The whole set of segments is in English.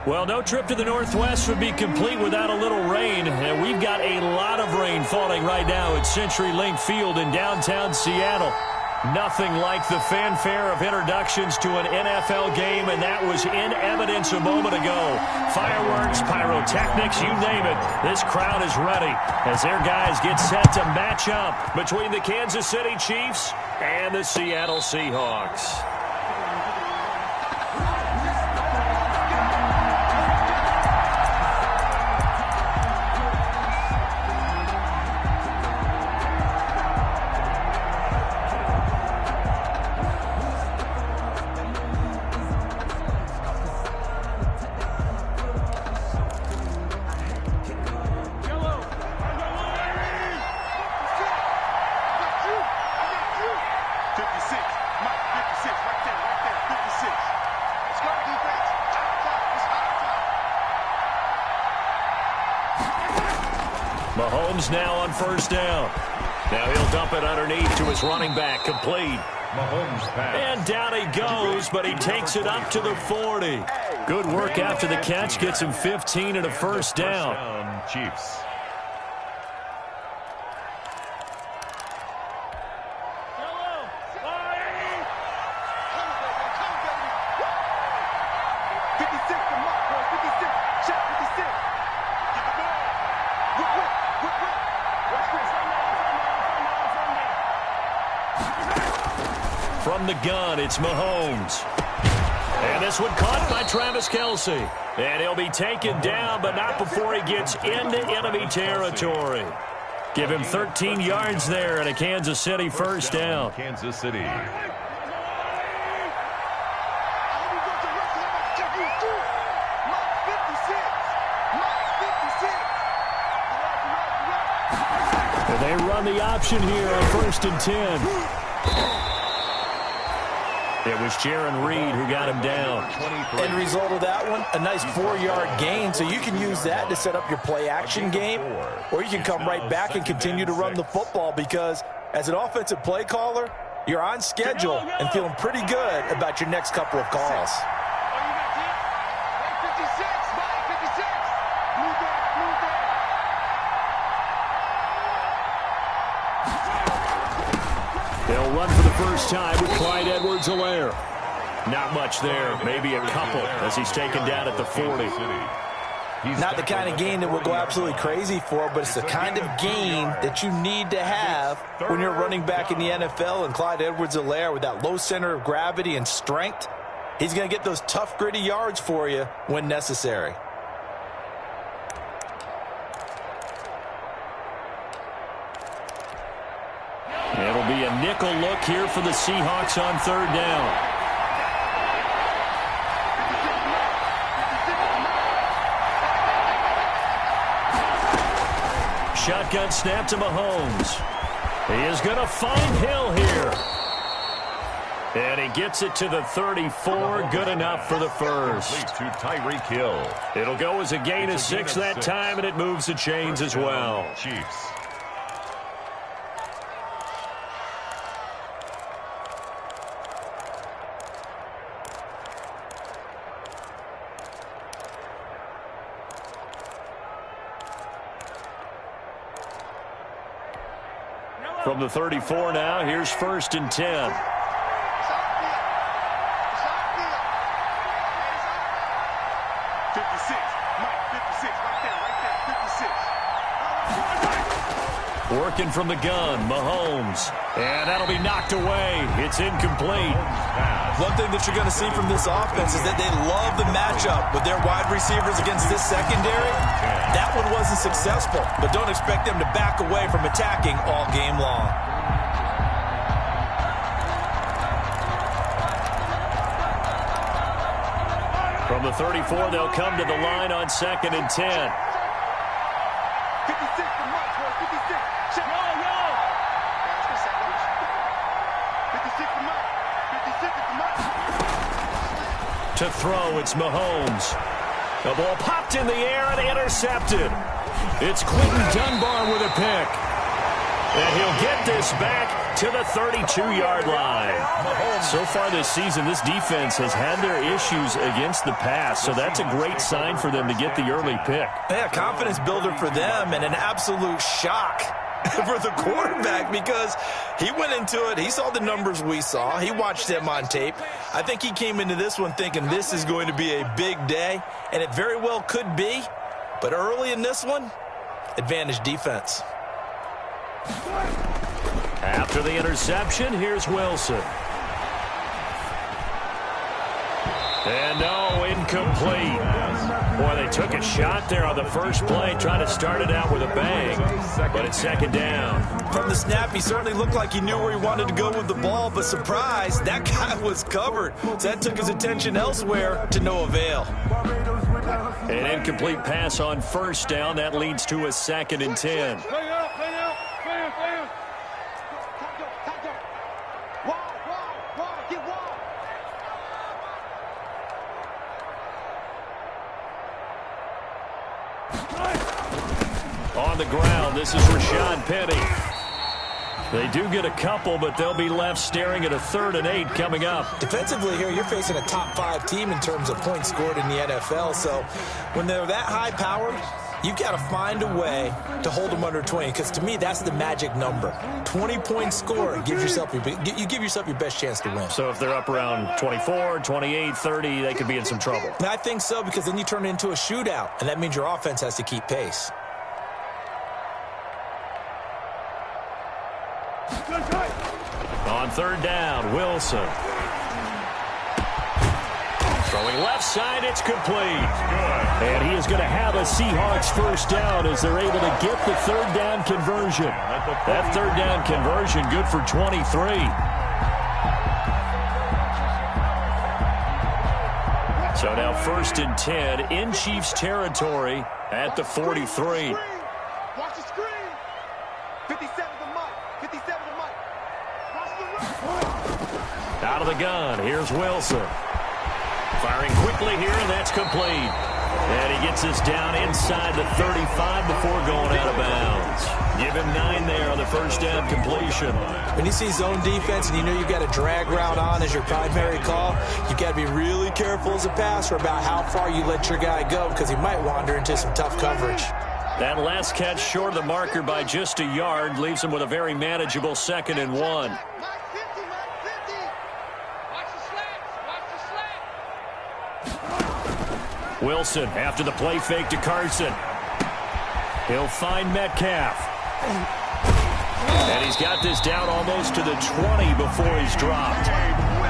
Well, no trip to the Northwest would be complete without a little rain. And we've got a lot of rain falling right now at CenturyLink Field in downtown Seattle. Nothing like the fanfare of introductions to an NFL game, and that was in evidence a moment ago. Fireworks, pyrotechnics, you name it. This crowd is ready as their guys get set to match up between the Kansas City Chiefs and the Seattle Seahawks. Mahomes now on first down. Now he'll dump it underneath to his running back, complete. Mahomes pass. And down he goes, but he takes it up to the 40. Good work after the catch, gets him 15 and a first down. Chiefs. From the gun, it's Mahomes. And this one caught by Travis Kelce. And he'll be taken down, but not before he gets into enemy territory. Give him 13 yards there and a Kansas City first down. Kansas City. And they run the option here on 1st and 10. It was Jaron Reed who got him down. End result of that one, a nice 4-yard gain. So you can use that to set up your play-action game, or you can come right back and continue to run the football because as an offensive play caller, you're on schedule and feeling pretty good about your next couple of calls. They'll run for the first time with Clyde Edwards-Helaire. Not much there, maybe a couple as he's taken down at the 40. Not the kind of gain that we'll go absolutely crazy for, but it's the kind of gain that you need to have when you're running back in the NFL. And Clyde Edwards-Helaire, with that low center of gravity and strength, he's going to get those tough, gritty yards for you when necessary. It'll be a nickel look here for the Seahawks on 3rd down. Shotgun snap to Mahomes. He is going to find Hill here. And he gets it to the 34. Good enough for the first. To Tyreek Hill. It'll go as a gain of 6 that time, and it moves the chains as well. Chiefs. From the 34 now, here's 1st and 10. Working from the gun, Mahomes. And that'll be knocked away. It's incomplete. One thing that you're going to see from this offense is that they love the matchup with their wide receivers against this secondary. That one wasn't successful, but don't expect them to back away from attacking all game long. From the 34, they'll come to the line on 2nd and 10. To throw, it's Mahomes. The ball popped in the air and intercepted. It's Quentin Dunbar with a pick. And he'll get this back to the 32-yard line. So far this season, this defense has had their issues against the pass, so that's a great sign for them to get the early pick. Yeah, confidence builder for them and an absolute shock for the quarterback because he went into it. He saw the numbers we saw. He watched them on tape. I think he came into this one thinking this is going to be a big day, and it very well could be. But early in this one, advantage defense. After the interception, here's Wilson. And no, incomplete. Boy, they took a shot there on the first play, trying to start it out with a bang, but it's second down. From the snap, he certainly looked like he knew where he wanted to go with the ball, but surprise, that guy was covered. So that took his attention elsewhere to no avail. An incomplete pass on first down. That leads to a 2nd and 10. On the ground, this is Rashad Penny. They do get a couple, but they'll be left staring at a 3rd and 8 coming up. Defensively here, you're facing a top 5 team in terms of points scored in the NFL. So when they're that high-powered, you've got to find a way to hold them under 20, because to me, that's the magic number. 20-point score, you give yourself your best chance to win. So if they're up around 24, 28, 30, they could be in some trouble. And I think so, because then you turn it into a shootout, and that means your offense has to keep pace. On 3rd down, Wilson. Throwing left side, it's complete. And he is going to have a Seahawks first down as they're able to get the 3rd down conversion. That 3rd down conversion good for 23. So now 1st and 10 in Chiefs territory at the 43. Watch the screen. 57 the mic. 57 the mic. Watch the run. Out of the gun, here's Wilson. Firing quickly here, and that's complete. And he gets us down inside the 35 before going out of bounds. Give him 9 there on the first down completion. When you see zone defense and you know you've got a drag route on as your primary call, you've got to be really careful as a passer about how far you let your guy go, because he might wander into some tough coverage. That last catch short of the marker by just a yard leaves him with a very manageable 2nd and 1. Wilson after the play fake to Carson. He'll find Metcalf. And he's got this down almost to the 20 before he's dropped.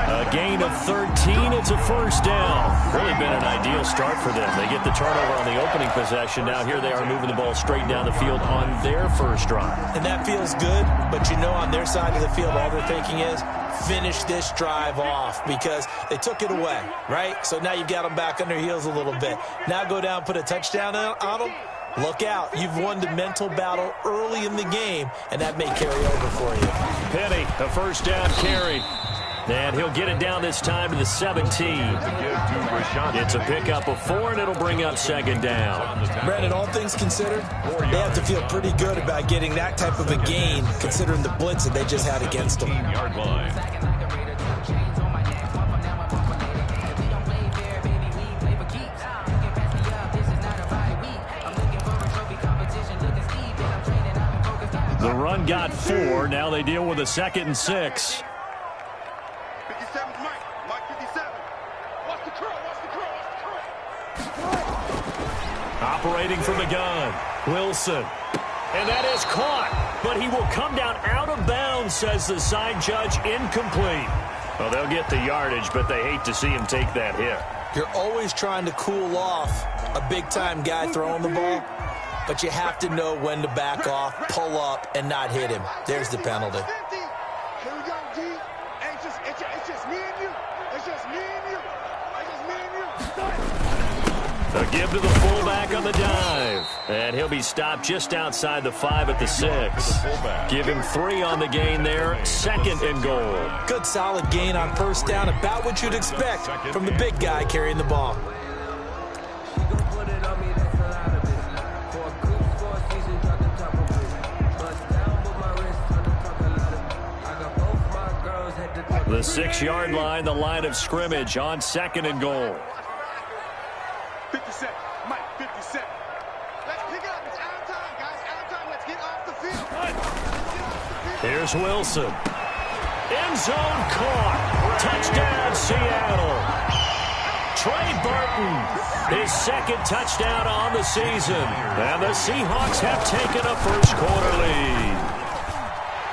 A gain of 13. It's a first down. Really been an ideal start for them. They get the turnover on the opening possession. Now here they are moving the ball straight down the field on their first drive. And that feels good, but you know on their side of the field all they're thinking is finish this drive off, because they took it away, right? So now you've got them back on their heels a little bit. Now go down, put a touchdown on them. Look out. You've won the mental battle early in the game, and that may carry over for you. Penny, a first down carry. And he'll get it down this time to the 17. It's a pickup of 4, and it'll bring up 2nd down. Brandon, all things considered, they have to feel pretty good about getting that type of a gain, considering the blitz that they just had against them. The run got 4. Now they deal with a 2nd and 6. Operating from the gun, Wilson. And that is caught, but he will come down out of bounds, says the side judge. Incomplete. Well, they'll get the yardage, but they hate to see him take that hit. You're always trying to cool off a big-time guy throwing the ball, but you have to know when to back off, pull up, and not hit him. There's the penalty. Here we go, D. It's just me and you. It's just me and you. It's just me and you. A give to the fullback on the dive. And he'll be stopped just outside the 5 at the 6. Give him 3 on the gain there. 2nd and goal. Good solid gain on first down. About what you'd expect from the big guy carrying the ball. The 6-yard line, the line of scrimmage on 2nd and goal. 50 seconds. Mike, 50 seconds. Let's pick it up. It's out of time, guys. Out of time. Let's get off the field. Let's get off the field. Here's Wilson. End zone caught. Touchdown, Seattle. Trey Burton, his 2nd touchdown on the season. And the Seahawks have taken a first-quarter lead.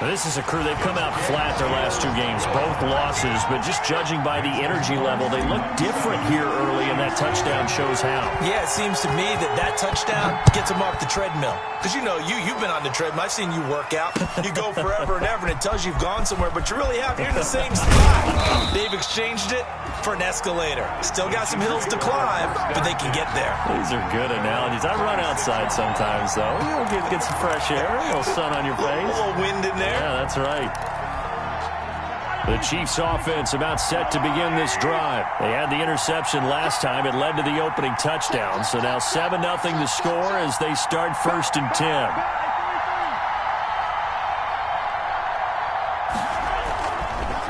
This is a crew, they've come out flat their last 2 games, both losses, but just judging by the energy level, they look different here early, and that touchdown shows how. Yeah, it seems to me that touchdown gets them off the treadmill. Because, you've been on the treadmill. I've seen you work out. You go forever and ever, and it tells you you've gone somewhere, but you really have. You're in the same spot. They've exchanged it for an escalator. Still got some hills to climb, but they can get there. These are good analogies. I run outside sometimes, though. You'll get some fresh air, a little sun on your face. A little wind in there. Yeah, that's right. The Chiefs offense about set to begin this drive. They had the interception last time. It led to the opening touchdown. So now 7-0 to score as they start 1st and 10.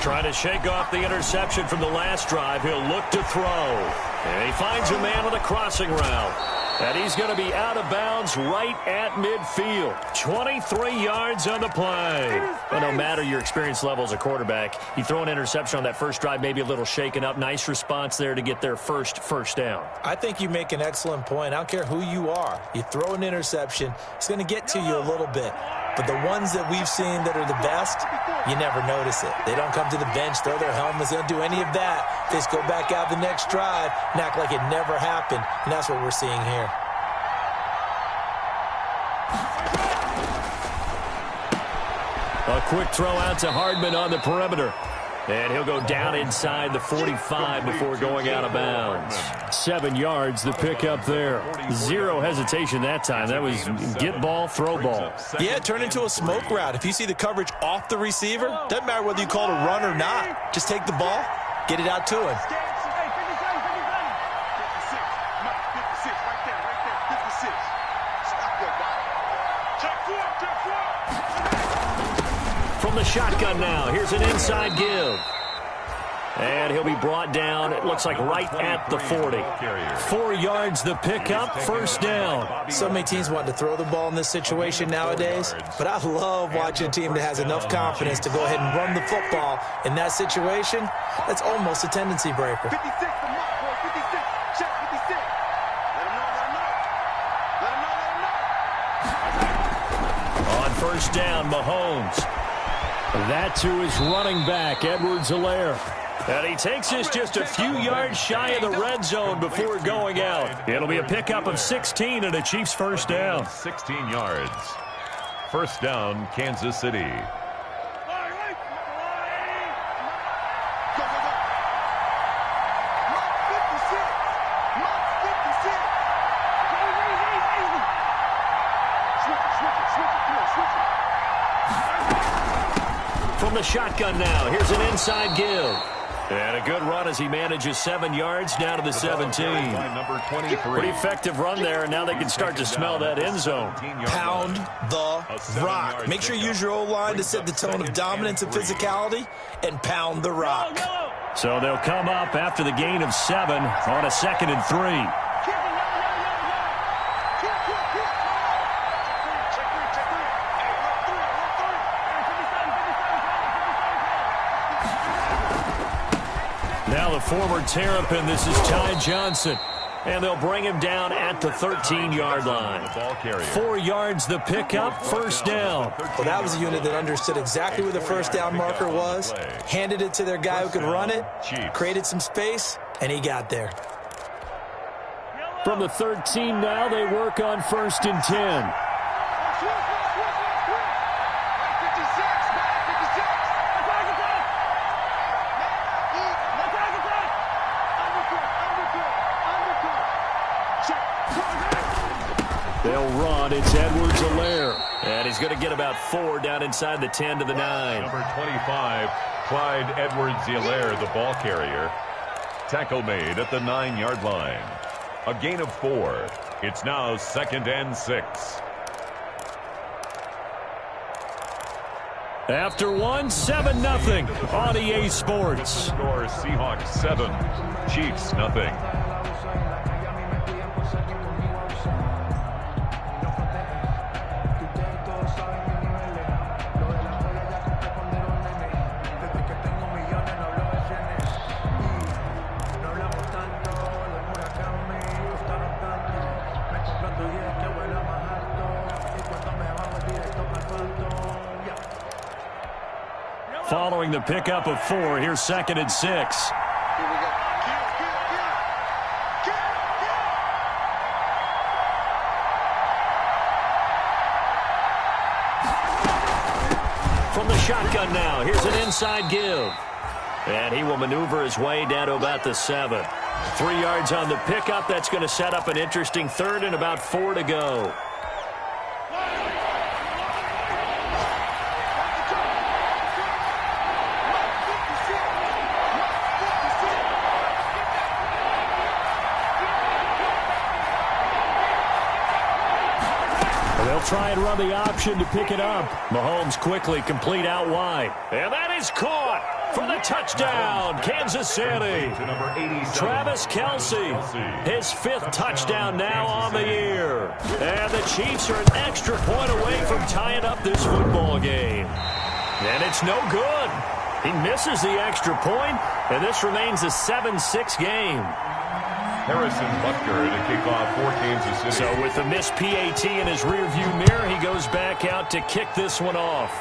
Trying to shake off the interception from the last drive. He'll look to throw. And he finds a man on the crossing route. And he's going to be out of bounds right at midfield. 23 yards on the play. But no matter your experience level as a quarterback, you throw an interception on that first drive, maybe a little shaken up. Nice response there to get their first down. I think you make an excellent point. I don't care who you are. You throw an interception, it's going to get to you a little bit. But the ones that we've seen that are the best, you never notice it. They don't come to the bench, throw their helmets, they don't do any of that. They just go back out the next drive and act like it never happened. And that's what we're seeing here. A quick throw out to Hardman on the perimeter. And he'll go down inside the 45 before going out of bounds. 7 yards, the pickup there. 0 hesitation that time. That was get ball, throw ball. Yeah, turn into a smoke route. If you see the coverage off the receiver, doesn't matter whether you call it a run or not. Just take the ball, get it out to him. From the shotgun now, here's an inside give. And he'll be brought down, it looks like right at the 40. 4 yards the pickup, 1st down. So many teams want to throw the ball in this situation nowadays, but I love watching a team that has enough confidence to go ahead and run the football in that situation. That's almost a tendency breaker. 56 for Mark, boy, 56. Check 56. Let him know. On 1st down, Mahomes. That to his running back, Edwards-Helaire. And he takes us just a few yards shy of the red zone before going out. It'll be a pickup of 16 and a Chiefs 1st down. 16 yards. 1st down, Kansas City. From the shotgun now, here's an inside give. And a good run as he manages 7 yards down to the 17. Number 23. Pretty effective run there, and now they can start to smell that end zone. Pound the rock. Make sure you use your O-line to set the tone of dominance and physicality, and pound the rock. So they'll come up after the gain of 7 on a 2nd and 3. Now the former Terrapin, this is Ty Johnson. And they'll bring him down at the 13-yard line. 4 yards the pickup, 1st down. Well, that was a unit that understood exactly where the 1st down marker was, handed it to their guy who could run it, created some space, and he got there. From the 13 now, they work on 1st and 10. They'll run. It's Edwards-Helaire. And he's going to get about 4 down inside the 10 to the 9. Number 25, Clyde Edwards-Helaire, the ball carrier. Tackle made at the 9-yard line. A gain of 4. It's now 2nd and 6. After one, 7-0 on EA Sports. Score Seahawks 7, Chiefs 0. Following the pickup of 4, here's 2nd and 6. Here we go. From the shotgun now, here's an inside give. And he will maneuver his way down to about the 7. 3 yards on the pickup. That's going to set up an interesting 3rd and about 4 to go. They'll try and run the option to pick it up. Mahomes quickly complete out wide. And that is caught for the touchdown, Kansas City. Travis Kelce, his 5th touchdown now on the year. And the Chiefs are an extra point away from tying up this football game. And it's no good. He misses the extra point, and this remains a 7-6 game. Harrison Butker to kick off for Kansas City. So with the missed PAT in his rearview mirror, he goes back out to kick this one off.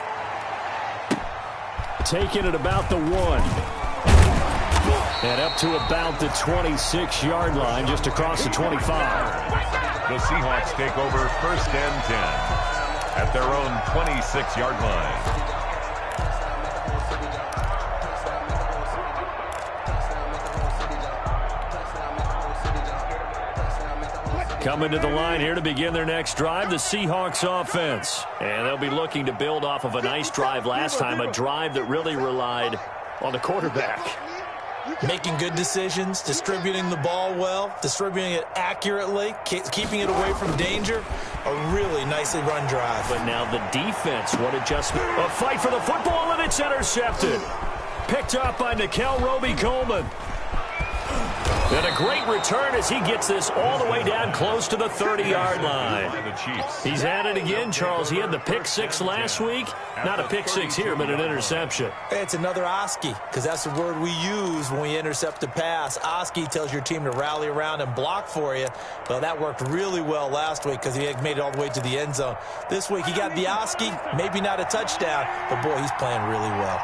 Taking it about the 1. And up to about the 26-yard line, just across the 25. The Seahawks take over 1st and 10 at their own 26-yard line. Coming to the line here to begin their next drive, the Seahawks offense. And they'll be looking to build off of a nice drive last time, a drive that really relied on the quarterback. Making good decisions, distributing the ball well, distributing it accurately, keeping it away from danger. A really nicely run drive. But now the defense, what adjustment. A fight for the football, and it's intercepted. Picked up by Nikel Roby-Coleman. And a great return as he gets this all the way down close to the 30-yard line. He's at it again, Charles. He had the pick 6 last week. Not a pick 6 here, but an interception. It's another Oski, because that's the word we use when we intercept a pass. Oski tells your team to rally around and block for you. Well, that worked really well last week because he had made it all the way to the end zone. This week he got the Oski, maybe not a touchdown, but boy, he's playing really well.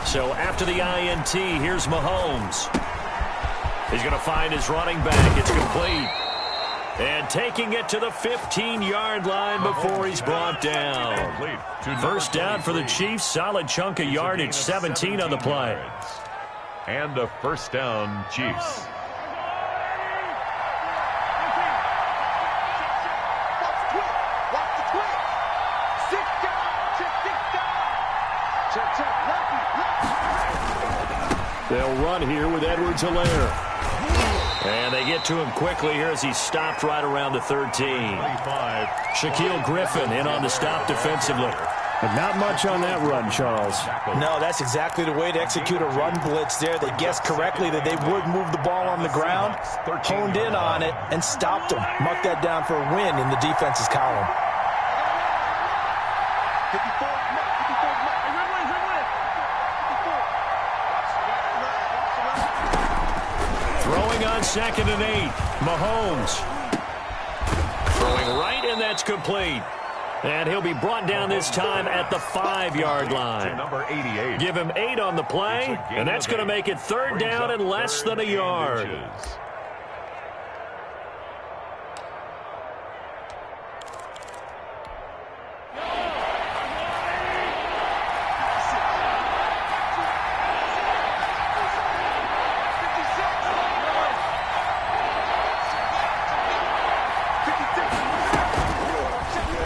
So after the INT, here's Mahomes. He's going to find his running back. It's complete. And taking it to the 15-yard line before he's brought down. 1st down for the Chiefs. Solid chunk of yardage, 17 on the play. And a 1st down, Chiefs. They'll run here with Edwards-Helaire. And they get to him quickly here as he's stopped right around the 13. Shaquille Griffin in on the stop defensively. But not much on that run, Charles. No, that's exactly the way to execute a run blitz there. They guessed correctly that they would move the ball on the ground, honed in on it, and stopped them. Mark that down for a win in the defense's column. Throwing on 2nd and 8. Mahomes. Throwing right, and that's complete. And he'll be brought down this time at the 5-yard line. Number 88. Give him 8 on the play, and that's going to make it 3rd down and less than a yard.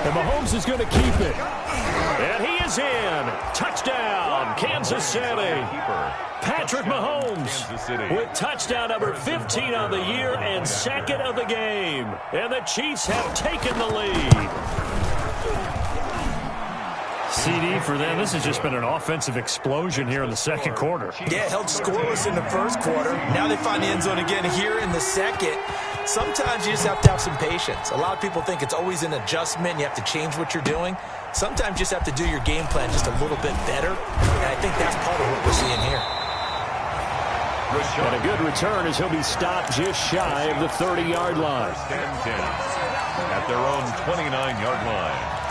And Mahomes is going to keep it. And he is in. Touchdown, Kansas City. Patrick Mahomes with touchdown number 15 on the year and second of the game. And the Chiefs have taken the lead. CD for them. This has just been an offensive explosion here in the second quarter. Yeah, held scoreless in the first quarter. Now they find the end zone again here in the second. Sometimes you just have to have some patience. A lot of people think it's always an adjustment. You have to change what you're doing. Sometimes you just have to do your game plan just a little bit better. And I think that's part of what we're seeing here. And a good return as he'll be stopped just shy of the 30-yard line. At their own 29-yard line.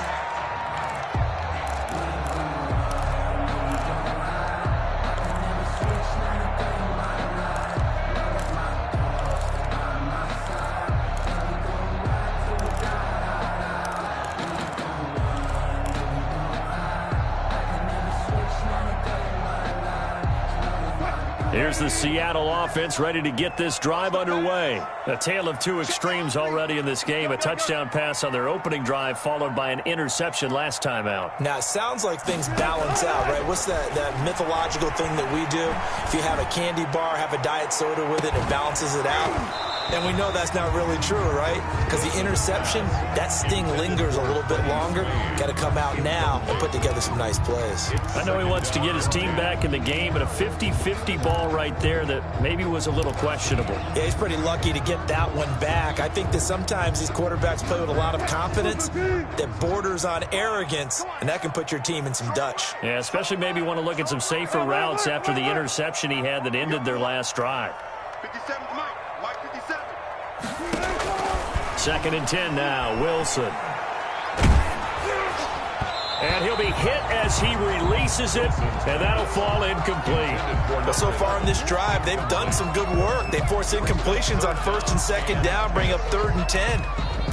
Here's the Seattle offense ready to get this drive underway. A tale of two extremes already in this game. A touchdown pass on their opening drive followed by an interception last time out. Now, it sounds like things balance out, right? What's that mythological thing that we do? If you have a candy bar, have a diet soda with it, it balances it out. And we know that's not really true, right? Because the interception, that sting lingers a little bit longer. Got to come out now and put together some nice plays. I know he wants to get his team back in the game, but a 50-50 ball right there that maybe was a little questionable. Yeah, he's pretty lucky to get that one back. I think that sometimes these quarterbacks play with a lot of confidence that borders on arrogance, and that can put your team in some Dutch. Yeah, especially maybe want to look at some safer routes after the interception he had that ended their last drive. 57's Mike. Mike 57. Second and 10 now, Wilson. And he'll be hit as he releases it, and that'll fall incomplete. But so far in this drive, they've done some good work. They force incompletions on first and second down, bring up 3rd and 10.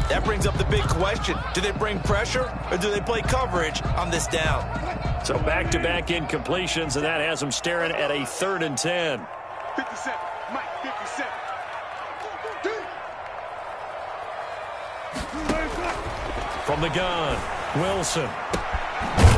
That brings up the big question. Do they bring pressure, or do they play coverage on this down? So back-to-back incompletions, and that has them staring at a 3rd and 10. 57. Mike 57. From the gun, Wilson.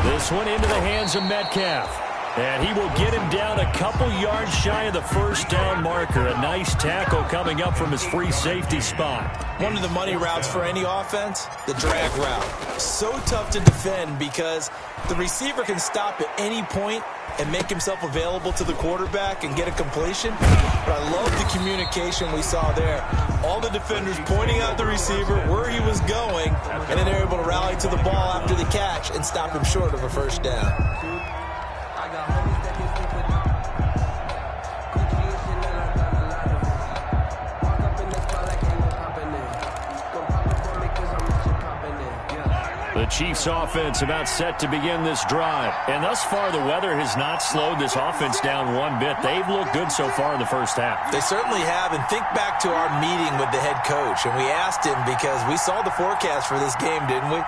This one into the hands of Metcalf. And he will get him down a couple yards shy of the first down marker. A nice tackle coming up from his free safety spot. One of the money routes for any offense, the drag route. So tough to defend because the receiver can stop at any point and make himself available to the quarterback and get a completion. But I love the communication we saw there. All the defenders pointing out the receiver, where he was going, and then they're able to rally to the ball after the catch and stop him short of a first down. The Chiefs offense about set to begin this drive. And thus far, the weather has not slowed this offense down one bit. They've looked good so far in the first half. They certainly have. And think back to our meeting with the head coach. And we asked him because we saw the forecast for this game, didn't we?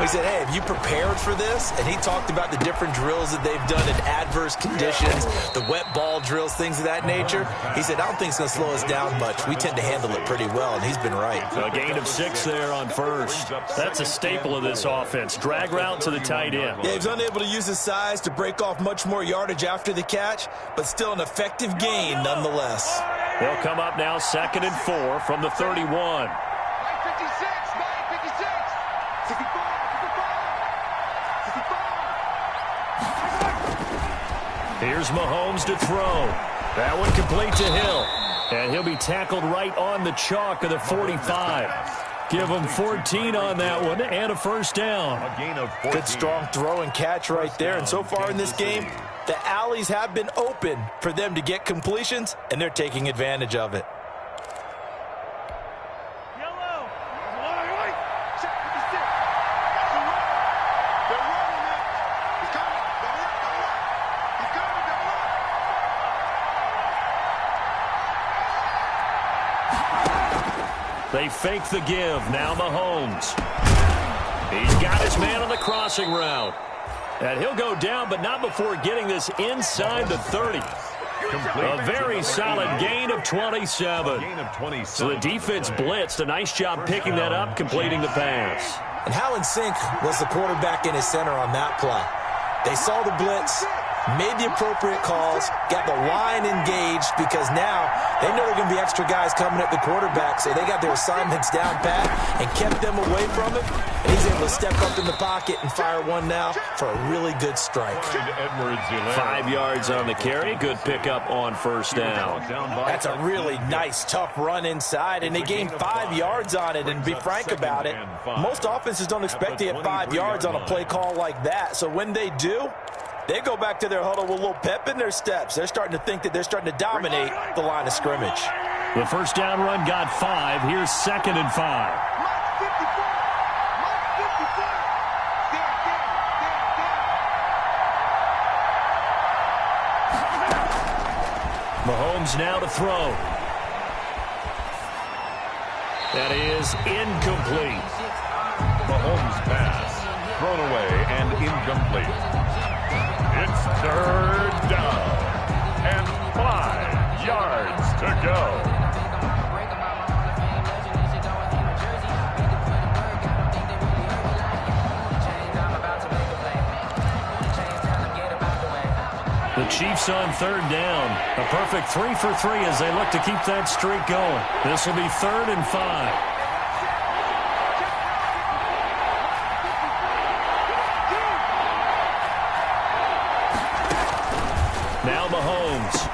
We said, hey, have you prepared for this? And he talked about the different drills that they've done in adverse conditions, the wet ball drills, things of that nature. He said, I don't think it's going to slow us down much. We tend to handle it pretty well, and he's been right. A gain of 6 there on first. That's a staple of this offense. Drag route to the tight end. Yeah, he was unable to use his size to break off much more yardage after the catch, but still an effective gain nonetheless. They'll come up now 2nd and 4 from the 31. 56. 56. 54. 55. Here's Mahomes to throw. That one complete to Hill. And he'll be tackled right on the chalk of the 45. Give him 14 on that one and a first down. A gain of 14. Good strong throw and catch right there. And so far in this game, the alleys have been open for them to get completions, and they're taking advantage of it. Yellow. Check 56. That's a run. They're running it. He's coming. Double up. Double up. He's coming. Double up. They fake the give. Now Mahomes. He's got his man on the crossing route. And he'll go down, but not before getting this inside the 30. A very solid gain of 27. So the defense blitzed. A nice job picking that up, completing the pass. And how in sync was the quarterback in his center on that play? They saw the blitz, made the appropriate calls, got the line engaged because now they know there are going to be extra guys coming at the quarterback, so they got their assignments down pat and kept them away from him, and he's able to step up in the pocket and fire one now for a really good strike. 5 yards on the carry. Good pickup on first down. That's a really nice, tough run inside, and they gained 5 yards on it, and to be frank about it, most offenses don't expect to get 5 yards on a play call like that, so when they do, they go back to their huddle with a little pep in their steps. They're starting to think that they're starting to dominate the line of scrimmage. The first down run got 5. Here's 2nd and 5. Mahomes now to throw. That is incomplete. Mahomes' pass thrown away and incomplete. It's 3rd down and 5 yards to go. The Chiefs on 3rd down. A perfect 3 for 3 as they look to keep that streak going. This will be 3rd and 5. Now Mahomes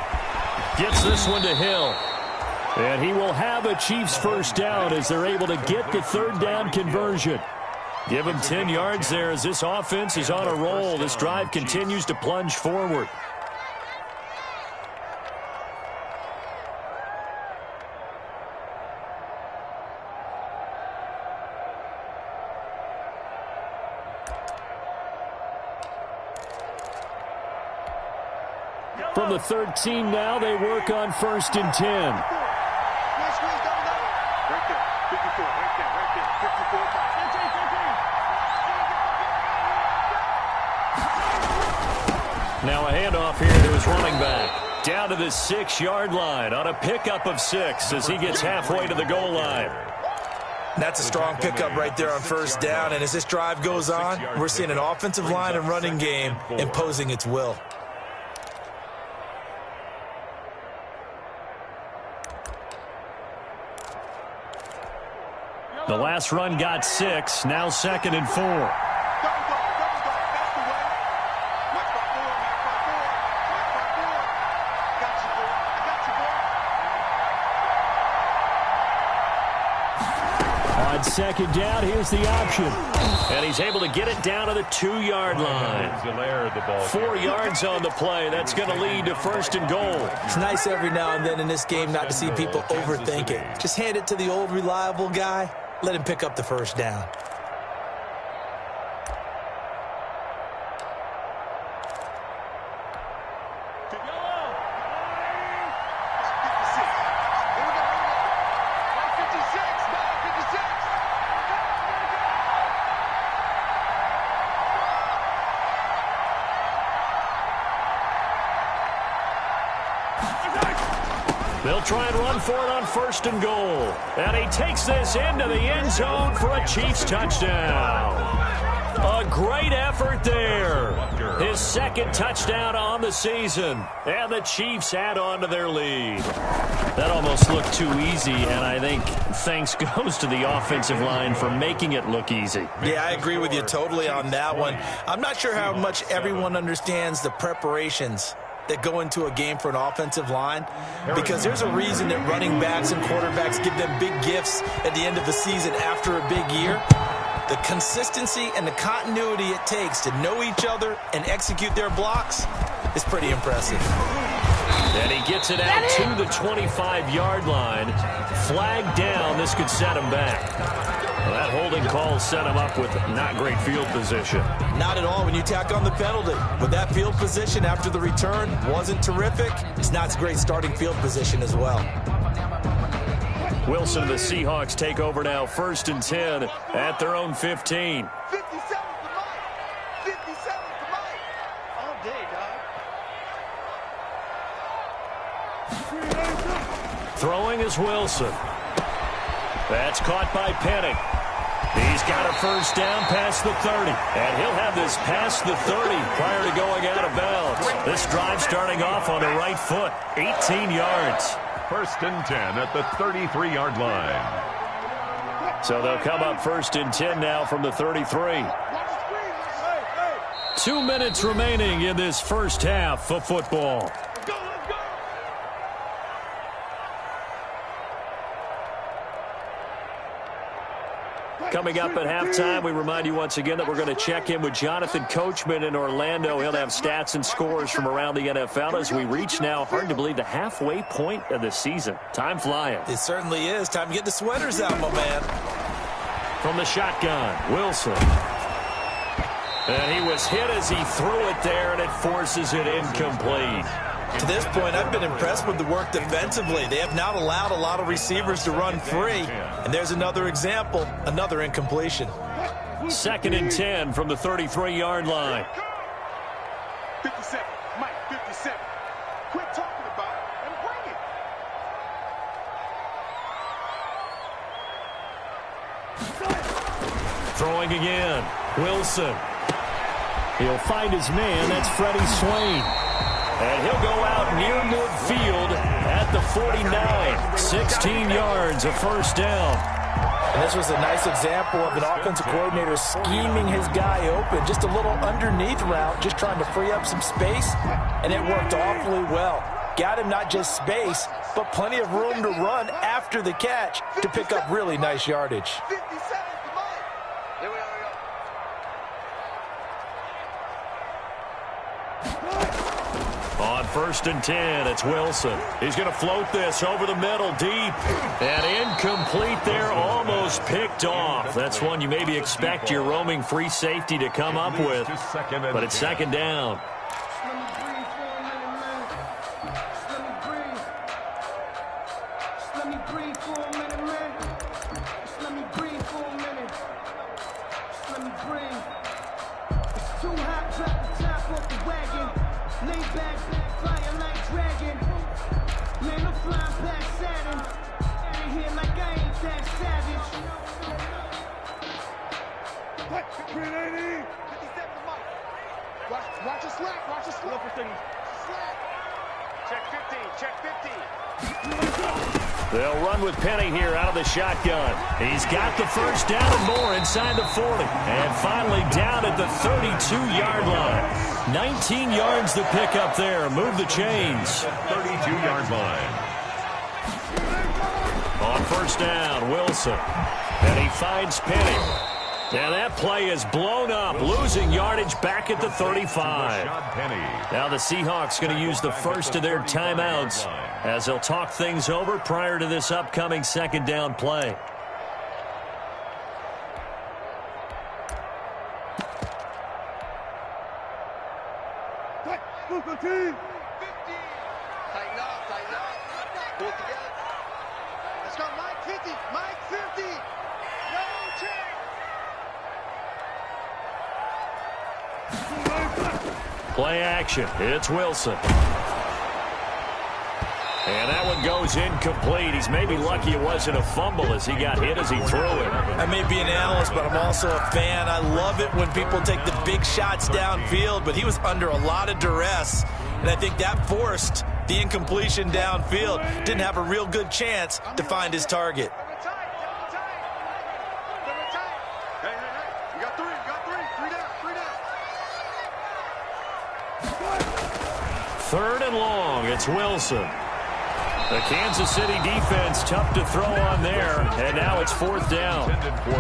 gets this one to Hill. And he will have a Chiefs first down as they're able to get the 3rd down conversion. Give him 10 yards there as this offense is on a roll. This drive continues to plunge forward. From the 13 now, they work on 1st and 10. Right there, 54, right there, 54. Now a handoff here to his running back. Down to the 6-yard line on a pickup of 6 as he gets halfway to the goal line. That's a strong pickup right there on 1st down, and as this drive goes on, we're seeing an offensive line and running game imposing its will. The last run got 6, now 2nd and 4. On 2nd down, here's the option. And he's able to get it down to the 2-yard line. 4 yards on the play. That's going to lead to 1st and goal. It's nice every now and then in this game not to see people overthink it. Just hand it to the old reliable guy. Let him pick up the 1st down. They'll try and run for it on 1st and goal. And he takes this into the end zone for a Chiefs touchdown. A great effort there. His 2nd touchdown on the season. And the Chiefs add on to their lead. That almost looked too easy, and I think thanks goes to the offensive line for making it look easy. Yeah, I agree with you totally on that one. I'm not sure how much everyone understands the preparations that go into a game for an offensive line, because there's a reason that running backs and quarterbacks give them big gifts at the end of the season after a big year. The consistency and the continuity it takes to know each other and execute their blocks is pretty impressive. And he gets it out to the 25-yard line. Flag down. This could set him back. Well, that holding call set him up with not great field position. Not at all when you tack on the penalty. With that field position after the return wasn't terrific, it's not great starting field position as well. Wilson and the Seahawks take over now, 1st and 10 at their own 15. 57 to Mike. 57 to Mike. All day, dog. Throwing is Wilson. That's caught by Penning. He's got a first down past the 30. And he'll have this past the 30 prior to going out of bounds. This drive starting off on the right foot. 18 yards. First and 10 at the 33-yard line. So they'll come up first and 10 now from the 33. 2 minutes remaining in this first half of football. Coming up at halftime, we remind you once again that we're going to check in with Jonathan Coachman in Orlando. He'll have stats and scores from around the NFL as we reach now, hard to believe, the halfway point of the season. Time flying. It certainly is. Time to get the sweaters out, my man. From the shotgun, Wilson. And he was hit as he threw it there, and it forces it incomplete. To this point, I've been impressed with the work defensively. They have not allowed a lot of receivers to run free. And there's another example, another incompletion. Second and 10 from the 33-yard line. 57, Mike, 57. Quit talking about it and bring it. Throwing again, Wilson. He'll find his man, that's Freddie Swain. And he'll go out near midfield at the 49. 16 yards, a first down. And this was a nice example of an offensive coordinator scheming his guy open. Just a little underneath route, just trying to free up some space. And it worked awfully well. Got him not just space, but plenty of room to run after the catch to pick up really nice yardage. 57 to Mike. Here we go. On first and 10, it's Wilson. He's going to float this over the middle deep. And incomplete there, almost picked off. That's one you maybe expect your roaming free safety to come up with. But it's second down. Watch the slack. Watch the slack. Check 15. They'll run with Penny here out of the shotgun. He's got the first down and more inside the 40. And finally down at the 32-yard line. 19 yards to pick up there. Move the chains. 32-yard line. On first down, Wilson. And he finds Penny. And that play is blown up, losing yardage back at the 35. Now the Seahawks going to use the first of their timeouts as they'll talk things over prior to this upcoming second down play. Tighten up. Pull it together. Let's go, Mike 50. Mike 50. No change. Play action. It's Wilson. And that one goes incomplete. He's maybe lucky it wasn't a fumble as he got hit as he threw it. I may be an analyst, but I'm also a fan. I love it when people take the big shots downfield, but he was under a lot of duress. And I think that forced the incompletion downfield. Didn't have a real good chance to find his target. Hey. You got three. Three down. Third and long. It's Wilson. The Kansas City defense tough to throw on there, and now it's fourth down.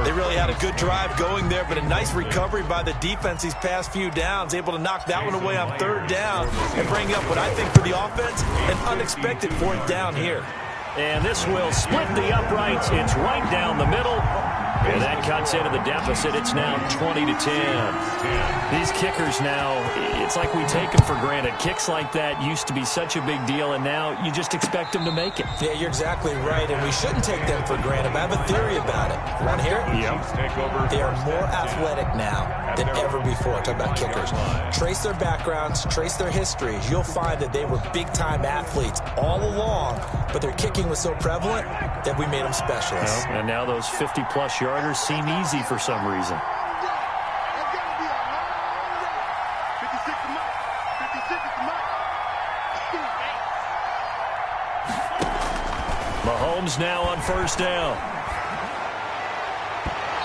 They really had a good drive going there, but a nice recovery by the defense these past few downs, able to knock that one away on third down and bring up what I think for the offense, an unexpected fourth down here. And this will split the uprights. It's right down the middle. And that cuts into the deficit. It's now 20-10. These kickers now, it's like we take them for granted. Kicks like that used to be such a big deal, and now you just expect them to make it. Yeah, you're exactly right, and we shouldn't take them for granted. But I have a theory about it. Want to hear it? Yeah. They are more athletic now. than ever before. Talk about kickers. Trace their backgrounds, trace their histories. You'll find that they were big-time athletes all along, but their kicking was so prevalent that we made them specialists. Well, and now those 50-plus yarders seem easy for some reason. Mahomes now on first down.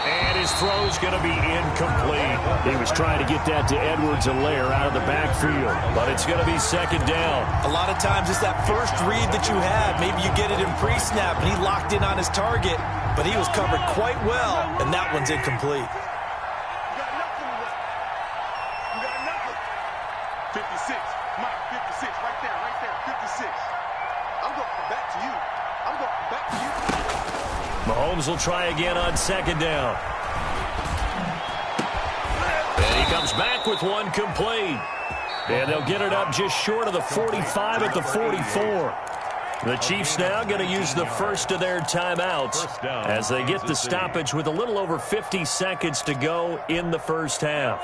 And his throw's going to be incomplete. He was trying to get that to Edwards-Helaire out of the backfield, but it's going to be second down. A lot of times it's that first read that you have. Maybe you get it in pre-snap, and he locked in on his target, but he was covered quite well, and that one's incomplete. You got nothing left. You got nothing. 56. Mike, 56. Right there, 56. I'm going to come back to you. Mahomes will try again on second down. And he comes back with one complete. And they'll get it up just short of the 45 at the 44. The Chiefs now going to use the first of their timeouts as they get the stoppage with a little over 50 seconds to go in the first half.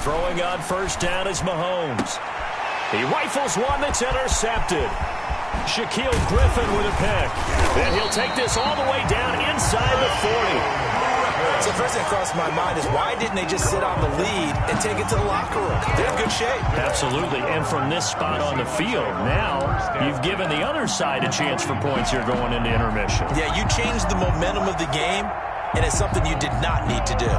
Throwing on first down is Mahomes. He rifles one that's intercepted. Shaquille Griffin with a pick. And he'll take this all the way down inside the 40. So the first thing that crossed my mind is why didn't they just sit on the lead and take it to the locker room? They're in good shape. Absolutely. And from this spot on the field, now you've given the other side a chance for points here going into intermission. Yeah, you changed the momentum of the game, and it's something you did not need to do.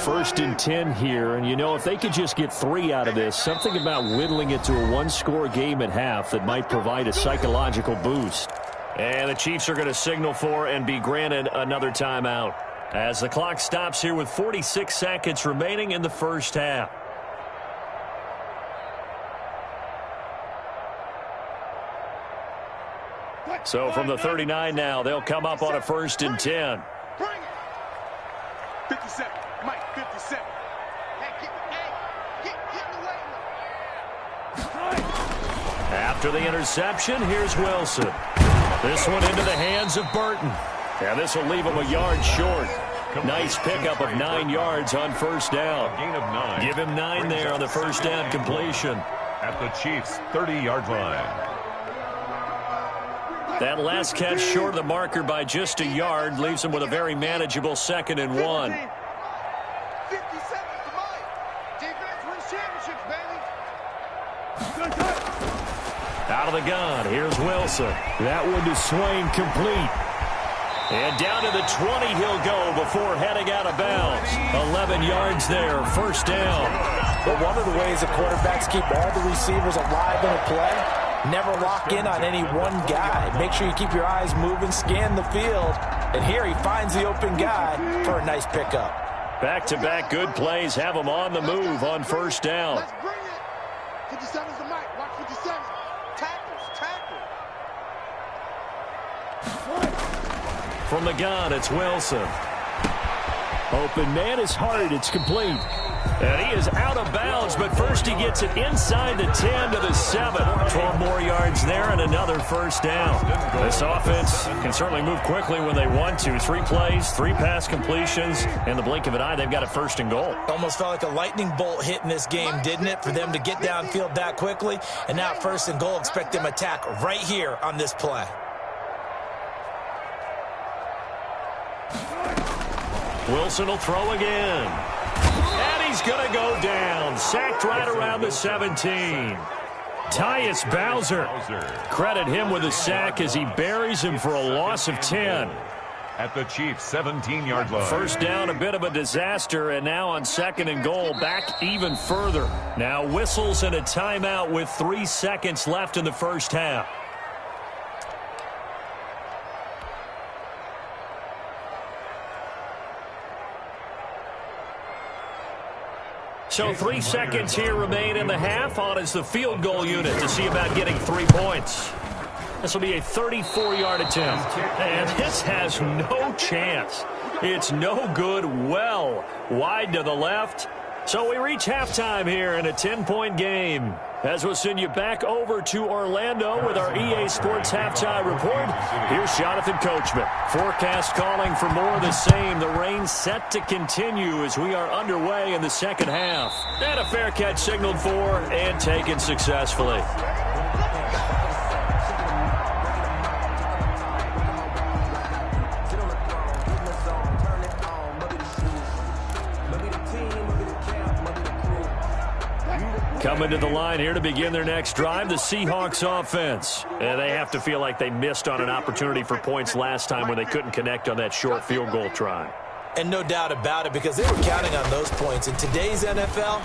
First and 10 here, and you know, if they could just get 3 out of this, something about whittling it to a one-score game at half that might provide a psychological boost. And the Chiefs are going to signal for and be granted another timeout as the clock stops here with 46 seconds remaining in the first half. So from the 39 now, they'll come up on a first and 10. 57. Mike, 57. After the interception, here's Wilson. This one into the hands of Burton. And this will leave him a yard short. Nice pickup of 9 yards on first down. Gain of 9. Give him 9 there on the first down completion. At the Chiefs' 30-yard line. That last catch short of the marker by just a yard leaves him with a very manageable 2nd and 1. 50 seconds to Mike. Defense wins championships, baby. Out of the gun, here's Wilson. That one to Swain, complete. And down to the 20 he'll go before heading out of bounds. 11 yards there, first down. But one of the ways the quarterbacks keep all the receivers alive in a play, never lock in on any one guy. Make sure you keep your eyes moving, scan the field. And here he finds the open guy for a nice pickup. Back-to-back good plays have him on the move on first down. Let's bring it. 57's the Mike. Watch 57. Tackle. From the gun, it's Wilson. Open man is hard. It's complete. And he is out of bounds, but first he gets it inside the 10 to the 7. 12 more yards there and another first down. This offense can certainly move quickly when they want to. 3 plays, 3 pass completions. In the blink of an eye, they've got a first and goal. Almost felt like a lightning bolt hit in this game, didn't it? For them to get downfield that quickly. And now first and goal, expect them to attack right here on this play. Wilson will throw again. And he's going to go down. Sacked right around the 17. Tyus Bowser. Credit him with a sack as he buries him for a loss of 10. At the Chiefs' 17-yard line. First down, a bit of a disaster, and now on 2nd and goal, back even further. Now whistles and a timeout with 3 seconds left in the first half. So 3 seconds here remain in the half. On is the field goal unit to see about getting 3 points. This will be a 34-yard attempt. And this has no chance. It's no good, well wide to the left. So we reach halftime here in a 10-point game. As we'll send you back over to Orlando with our EA Sports Halftime Report, here's Jonathan Coachman. Forecast calling for more of the same. The rain set to continue as we are underway in the second half. And a fair catch signaled for and taken successfully. Coming to the line here to begin their next drive, the Seahawks offense. And they have to feel like they missed on an opportunity for points last time when they couldn't connect on that short field goal try. And no doubt about it, because they were counting on those points. In today's NFL,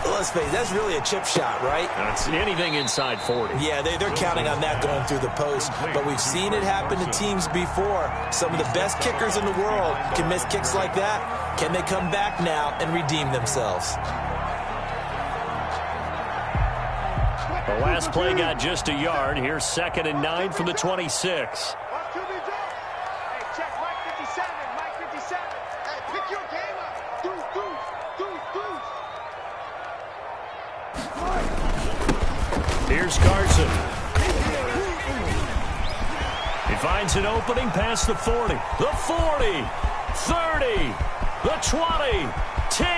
let's face it, that's really a chip shot, right? That's anything inside 40. Yeah, they're counting on that going through the post. But we've seen it happen to teams before. Some of the best kickers in the world can miss kicks like that. Can they come back now and redeem themselves? The last play got just a yard. Here's 2nd and 9 from the 26. Here's Carson. He finds an opening past the 40. The 40. 30. The 20. 10.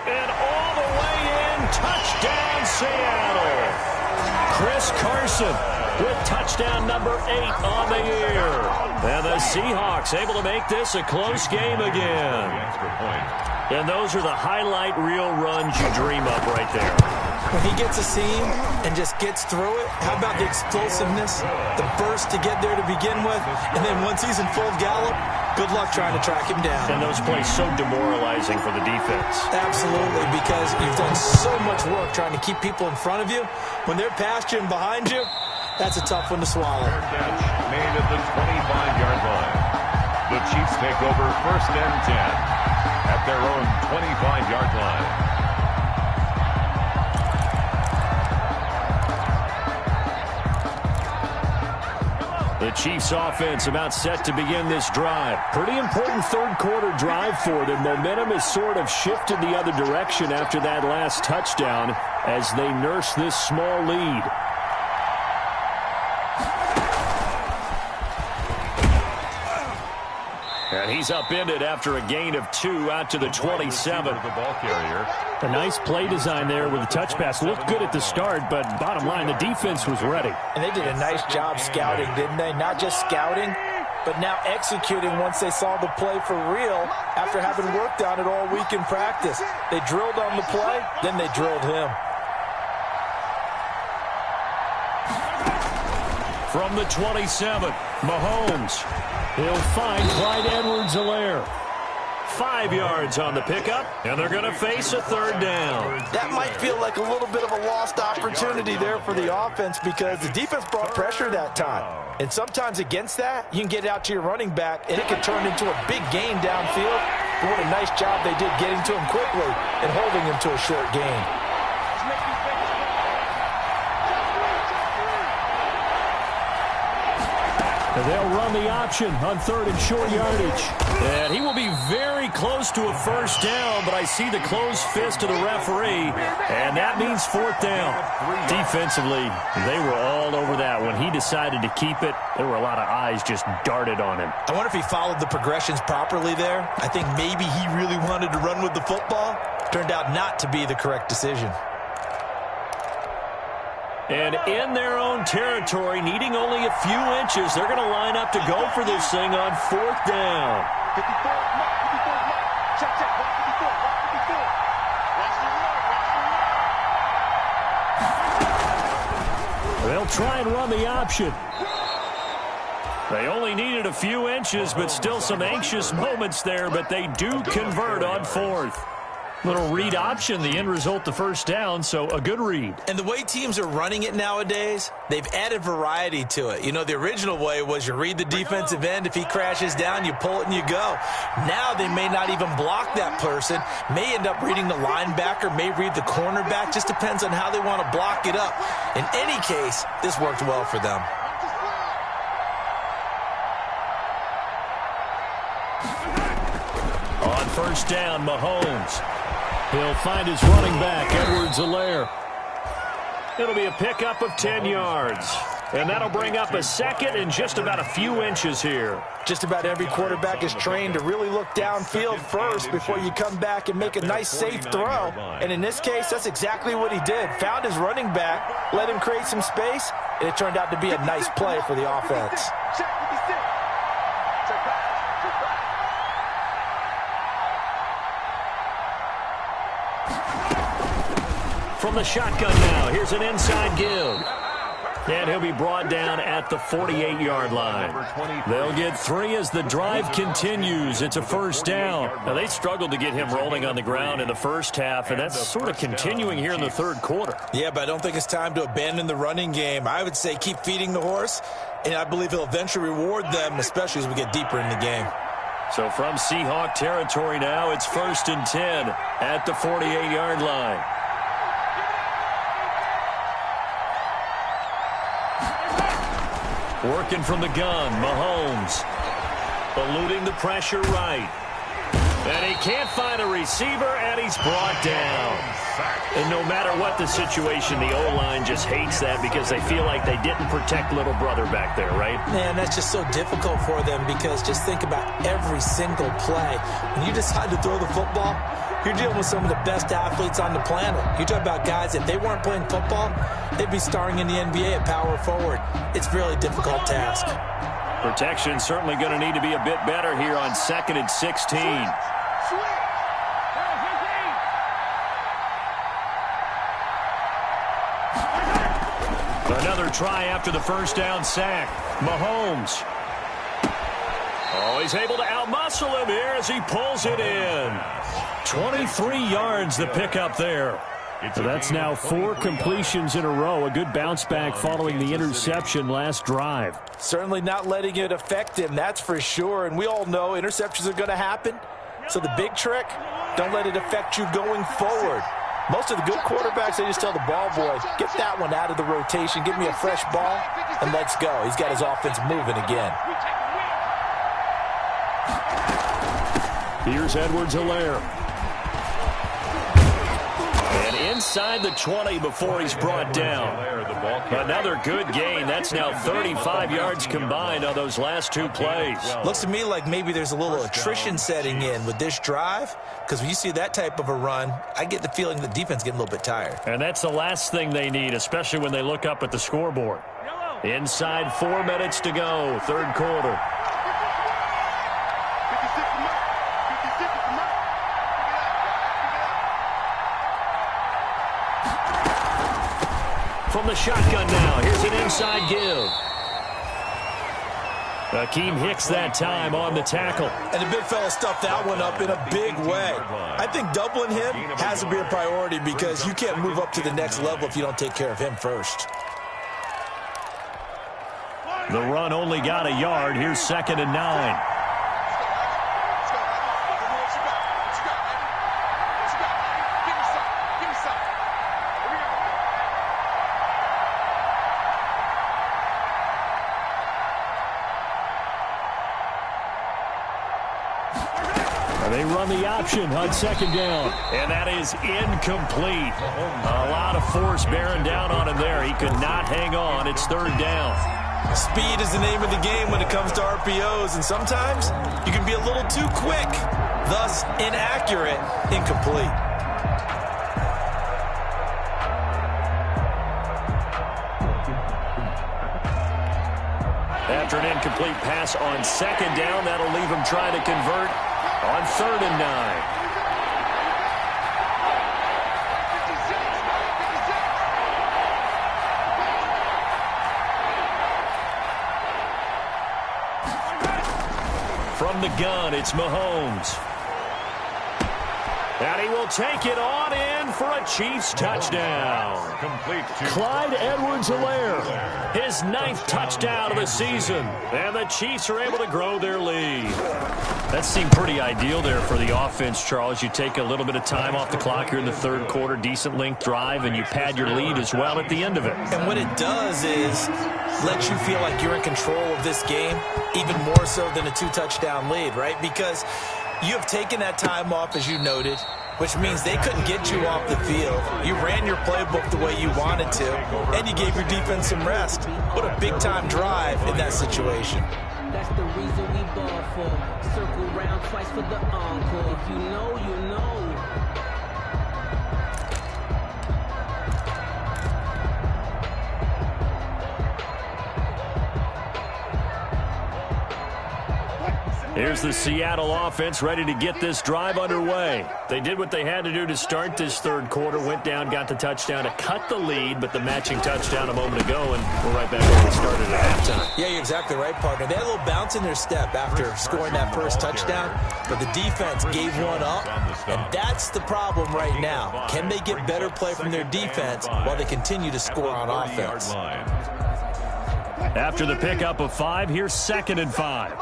And all the way in. Touchdown, Seattle. Chris Carson with touchdown number 8 on the year. And the Seahawks able to make this a close game again. And those are the highlight reel runs you dream of right there. When he gets a seam and just gets through it, how about the explosiveness, the burst to get there to begin with, and then once he's in full gallop, good luck trying to track him down. And those plays so demoralizing for the defense. Absolutely, because you've done so much work trying to keep people in front of you. When they're past you and behind you, that's a tough one to swallow. Made at the 25-yard line. The Chiefs take over 1st and 10 at their own 25-yard line. The Chiefs offense about set to begin this drive. Pretty important third quarter drive for them. Momentum has sort of shifted the other direction after that last touchdown as they nurse this small lead. And he's upended after a gain of 2 out to the 27. The ball carrier. A nice play design there with a touch pass. Looked good at the start, but bottom line, the defense was ready. And they did a nice job scouting, didn't they? Not just scouting, but now executing once they saw the play for real after having worked on it all week in practice. They drilled on the play, then they drilled him. From the 27, Mahomes. He'll find Clyde Edwards-Helaire. 5 yards on the pickup, and they're going to face a 3rd down. That might feel like a little bit of a lost opportunity there for the offense because the defense brought pressure that time. And sometimes against that, you can get out to your running back, and it can turn into a big gain downfield. But what a nice job they did getting to him quickly and holding him to a short gain. And they'll run the option on 3rd and short yardage. And he will be very close to a 1st down, but I see the closed fist of the referee, and that means 4th down. Defensively, they were all over that. When he decided to keep it, there were a lot of eyes just darted on him. I wonder if he followed the progressions properly there. I think maybe he really wanted to run with the football. Turned out not to be the correct decision. And in their own territory, needing only a few inches, they're going to line up to go for this thing on 4th down. 54, check, check, 54, 54. Watch the road, They'll try and run the option. They only needed a few inches, but still some anxious moments there, but they do convert on 4th. Little read option, the end result, the 1st down, so a good read. And the way teams are running it nowadays, they've added variety to it. You know, the original way was you read the defensive end. If he crashes down, you pull it and you go. Now they may not even block that person, may end up reading the linebacker, may read the cornerback. Just depends on how they want to block it up. In any case, this worked well for them. first down, Mahomes. He'll find his running back, Edwards-Helaire. It'll be a pickup of 10 yards. And that'll bring up a second and just about a few inches here. Just about every quarterback is trained to really look downfield first before you come back and make a nice, safe throw. And in this case, that's exactly what he did. Found his running back, let him create some space, and it turned out to be a nice play for the offense. From the shotgun now, here's an inside give. And he'll be brought down at the 48-yard line. They'll get 3 as the drive continues. It's a first down. Now, they struggled to get him rolling on the ground in the first half, and that's sort of continuing here in the third quarter. Yeah, but I don't think it's time to abandon the running game. I would say keep feeding the horse, and I believe he'll eventually reward them, especially as we get deeper in the game. So from Seahawk territory now, it's 1st and 10 at the 48-yard line. Working from the gun, Mahomes. Eluding the pressure right. And he can't find a receiver, and he's brought down. And no matter what the situation, the O-line just hates that because they feel like they didn't protect little brother back there, right? Man, that's just so difficult for them because just think about every single play. When you decide to throw the football, you're dealing with some of the best athletes on the planet. You talk about guys, if they weren't playing football, they'd be starring in the NBA at power forward. It's a really difficult task. Protection certainly going to need to be a bit better here on 2nd and 16. Another try after the first down sack. Mahomes. Oh, he's able to outmuscle him here as he pulls it in. 23 yards the pickup there. So that's now 4 completions in a row. A good bounce back following the interception last drive. Certainly not letting it affect him, that's for sure. And we all know interceptions are going to happen. So the big trick, don't let it affect you going forward. Most of the good quarterbacks, they just tell the ball boy, get that one out of the rotation, give me a fresh ball, and let's go. He's got his offense moving again. Here's Edwards-Helaire. And inside the 20 before he's brought down. Another good gain. That's now 35 yards combined on those last 2 plays. Looks to me like maybe there's a little attrition setting in with this drive, because when you see that type of a run, I get the feeling the defense getting a little bit tired. And that's the last thing they need, especially when they look up at the scoreboard. Inside 4 minutes to go, third quarter. From the shotgun now, here's an inside give. Akeem Hicks that time on the tackle. And the big fella stuffed that one up in a big way. I think doubling him has to be a priority because you can't move up to the next level if you don't take care of him first. The run only got a yard. Here's 2nd and 9. They run the option on 2nd down. And that is incomplete. A lot of force bearing down on him there. He could not hang on. It's 3rd down. Speed is the name of the game when it comes to RPOs. And sometimes you can be a little too quick. Thus, inaccurate, incomplete. After an incomplete pass on 2nd down, that'll leave him trying to convert on 3rd and 9. From the gun, it's Mahomes. And he will take it on in for a Chiefs touchdown. Complete to Clyde Edwards-Helaire, his 9th touchdown of the season. And the Chiefs are able to grow their lead. That seemed pretty ideal there for the offense, Charles. You take a little bit of time off the clock here in the third quarter, decent length drive, and you pad your lead as well at the end of it. And what it does is let you feel like you're in control of this game, even more so than a 2-touchdown lead, right? Because You have taken that time off, as you noted, which means they couldn't get you off the field. You ran your playbook the way you wanted to, and you gave your defense some rest. What a big-time drive in that situation. That's the reason we ball for. Circle round twice for the encore. If you know, you know. Here's the Seattle offense ready to get this drive underway. They did what they had to do to start this third quarter, went down, got the touchdown to cut the lead, but the matching touchdown a moment ago, and we're right back where we started at halftime. Yeah, you're exactly right, partner. They had a little bounce in their step after scoring that first touchdown, but the defense gave one up, and that's the problem right now. Can they get better play from their defense while they continue to score on offense? After the pickup of 5, here's 2nd and 5.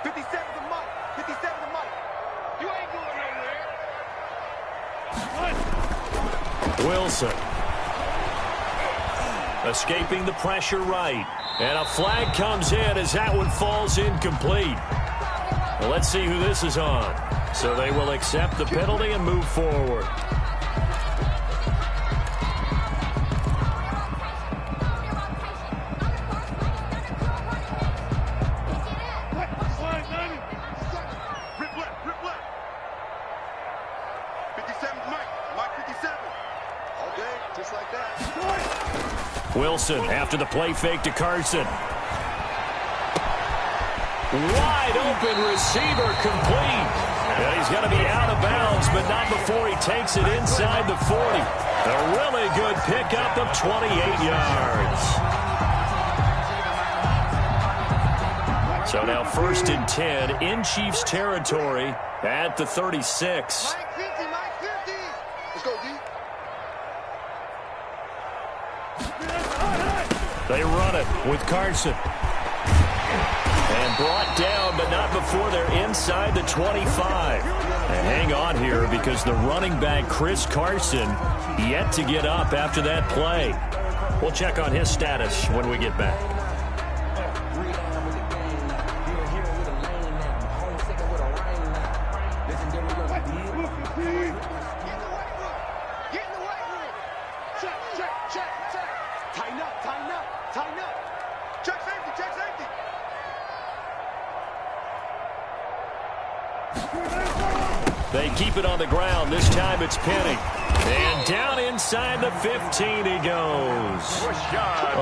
57 to Mike. 57 to Mike. You ain't going nowhere. Wilson. Escaping the pressure right. And a flag comes in as that one falls incomplete. Well, let's see who this is on. So they will accept the penalty and move forward. Wilson after the play fake to Carson. Wide open receiver complete. And he's going to be out of bounds, but not before he takes it inside the 40. A really good pickup of 28 yards. So now 1st and 10 in Chiefs territory at the 36. Mike 50, Mike 50. Let's go, D. They run it with Carson. And brought down, but not before they're inside the 25. And hang on here because the running back, Chris Carson, yet to get up after that play. We'll check on his status when we get back. They keep it on the ground. This time it's Penny. And down inside the 15 he goes.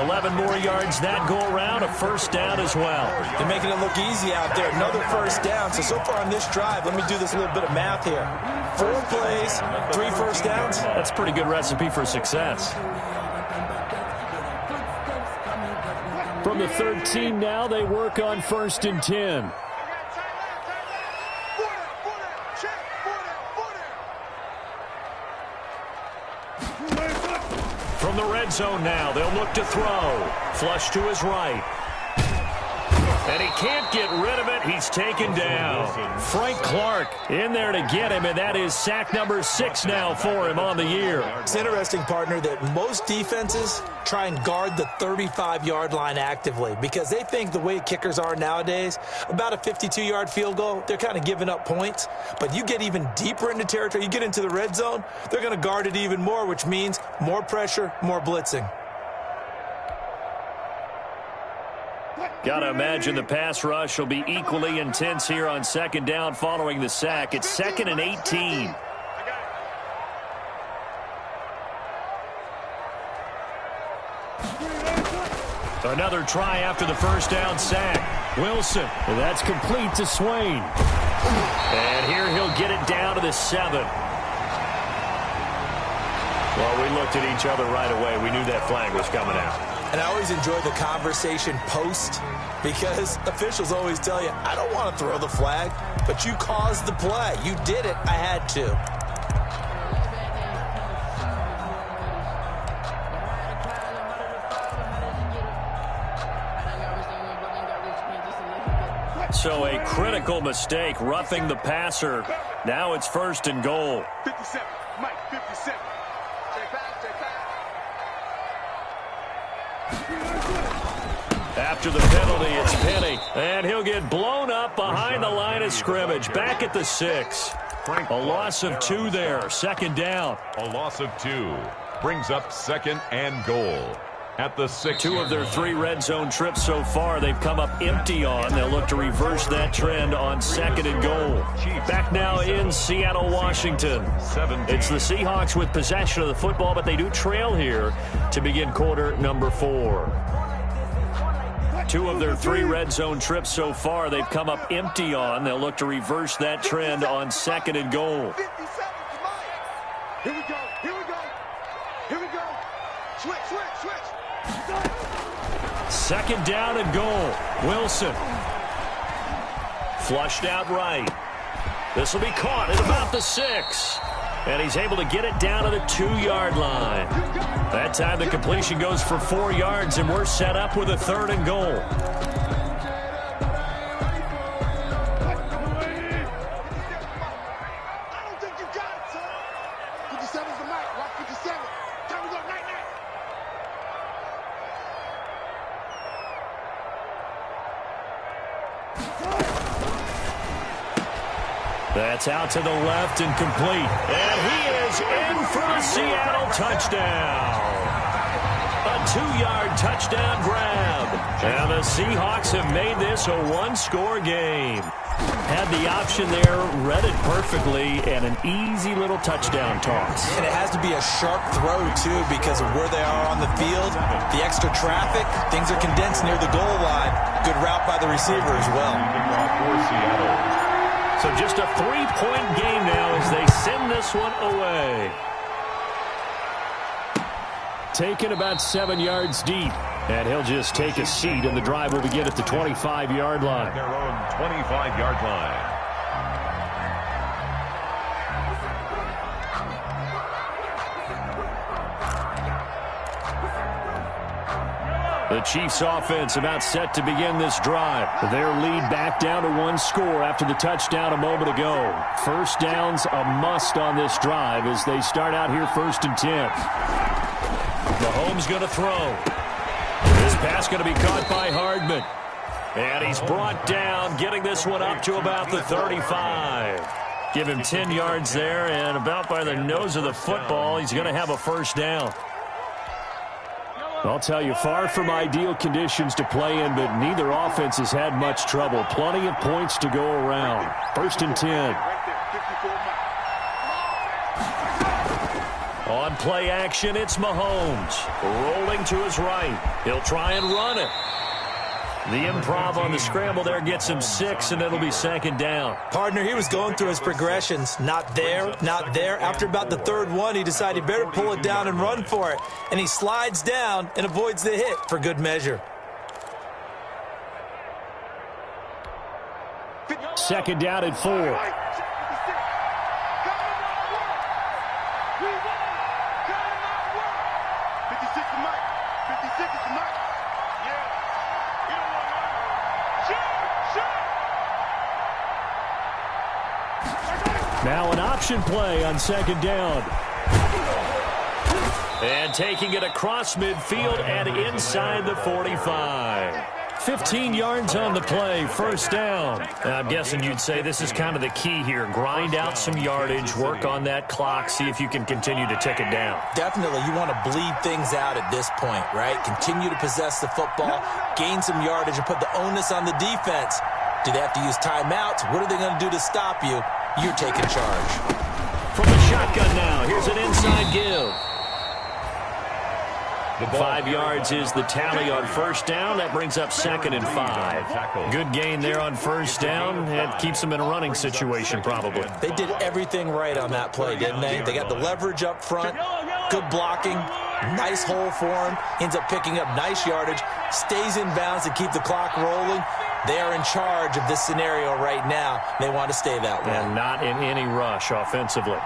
11 more yards that go around. A 1st down as well. They're making it look easy out there. Another 1st down. So far on this drive, let me do this little bit of math here. 4 plays, 3 1st downs. That's a pretty good recipe for success. From the 13 now, they work on 1st and 10. From the red zone now, they'll look to throw. Flush to his right. And he can't get rid of it. He's taken down. Frank Clark in there to get him, and that is sack number 6 now for him on the year. It's interesting, partner, that most defenses try and guard the 35-yard line actively because they think the way kickers are nowadays, about a 52-yard field goal, they're kind of giving up points. But you get even deeper into territory, you get into the red zone, they're going to guard it even more, which means more pressure, more blitzing. Got to imagine the pass rush will be equally intense here on 2nd down following the sack. It's 2nd and 18. Another try after the 1st down sack. Wilson, well, that's complete to Swain. And here he'll get it down to the 7. Well, we looked at each other right away. We knew that flag was coming out. And I always enjoy the conversation post because officials always tell you, I don't want to throw the flag, but you caused the play. You did it. I had to. So a critical mistake, roughing the passer. Now it's 1st and goal. 57, Mike, 57. Take back, take back. After the penalty, it's Penny. And he'll get blown up behind the line of scrimmage. Back at the 6. A loss of 2 there. Second down. A loss of 2 brings up second and goal at the 6. 2 of their 3 red zone trips so far they've come up empty on. They'll look to reverse that trend on second and goal. Back now in Seattle, Washington. It's the Seahawks with possession of the football, but they do trail here to begin quarter number 4. 2 of their 3 red zone trips so far they've come up empty on. They'll look to reverse that trend on second and goal. Here we go. Here we go. Here we go. Switch, switch, switch. Second down and goal. Wilson. Flushed out right. This will be caught at about the 6. And he's able to get it down to the 2-yard line. That time the completion goes for 4 yards, and we're set up with a 3rd and goal. That's out to the left and complete. And he is in for a Seattle touchdown. A 2-yard touchdown grab. And the Seahawks have made this a 1-score game. Had the option there, read it perfectly, and an easy little touchdown toss. And it has to be a sharp throw, too, because of where they are on the field. The extra traffic, things are condensed near the goal line. Good route by the receiver as well. So just a 3-point game now as they send this one away. Taken about 7 yards deep. And he'll just take a seat, and the drive will begin at the 25-yard line. Their own 25-yard line. The Chiefs offense about set to begin this drive. Their lead back down to 1 score after the touchdown a moment ago. First down's a must on this drive as they start out here 1st and 10. Mahomes going to throw. This pass going to be caught by Hardman. And he's brought down, getting this one up to about the 35. Give him 10 yards there, and about by the nose of the football, he's going to have a first down. I'll tell you, far from ideal conditions to play in, but neither offense has had much trouble. Plenty of points to go around. 1st and 10. On play action, it's Mahomes. Rolling to his right. He'll try and run it. The improv on the scramble there gets him 6, and it'll be 2nd down. Partner, he was going through his progressions. Not there, not there. After about the 3rd one, he decided he better pull it down and run for it. And he slides down and avoids the hit for good measure. 2nd down and 4. Now an option play on 2nd down. And taking it across midfield and inside the 45. 15 yards on the play, 1st down. I'm guessing you'd say this is kind of the key here. Grind out some yardage, work on that clock, see if you can continue to tick it down. Definitely, you want to bleed things out at this point, right? Continue to possess the football, gain some yardage, and put the onus on the defense. Do they have to use timeouts? What are they going to do to stop you? You're taking charge. From the shotgun now, here's an inside give. 5 yards is the tally on 1st down. That brings up 2nd and 5. Good gain there on 1st down. It keeps them in a running situation probably. They did everything right on that play, didn't they? They got the leverage up front, good blocking, nice hole for him, ends up picking up nice yardage, stays in bounds to keep the clock rolling. They are in charge of this scenario right now. They want to stay that way. And not in any rush offensively.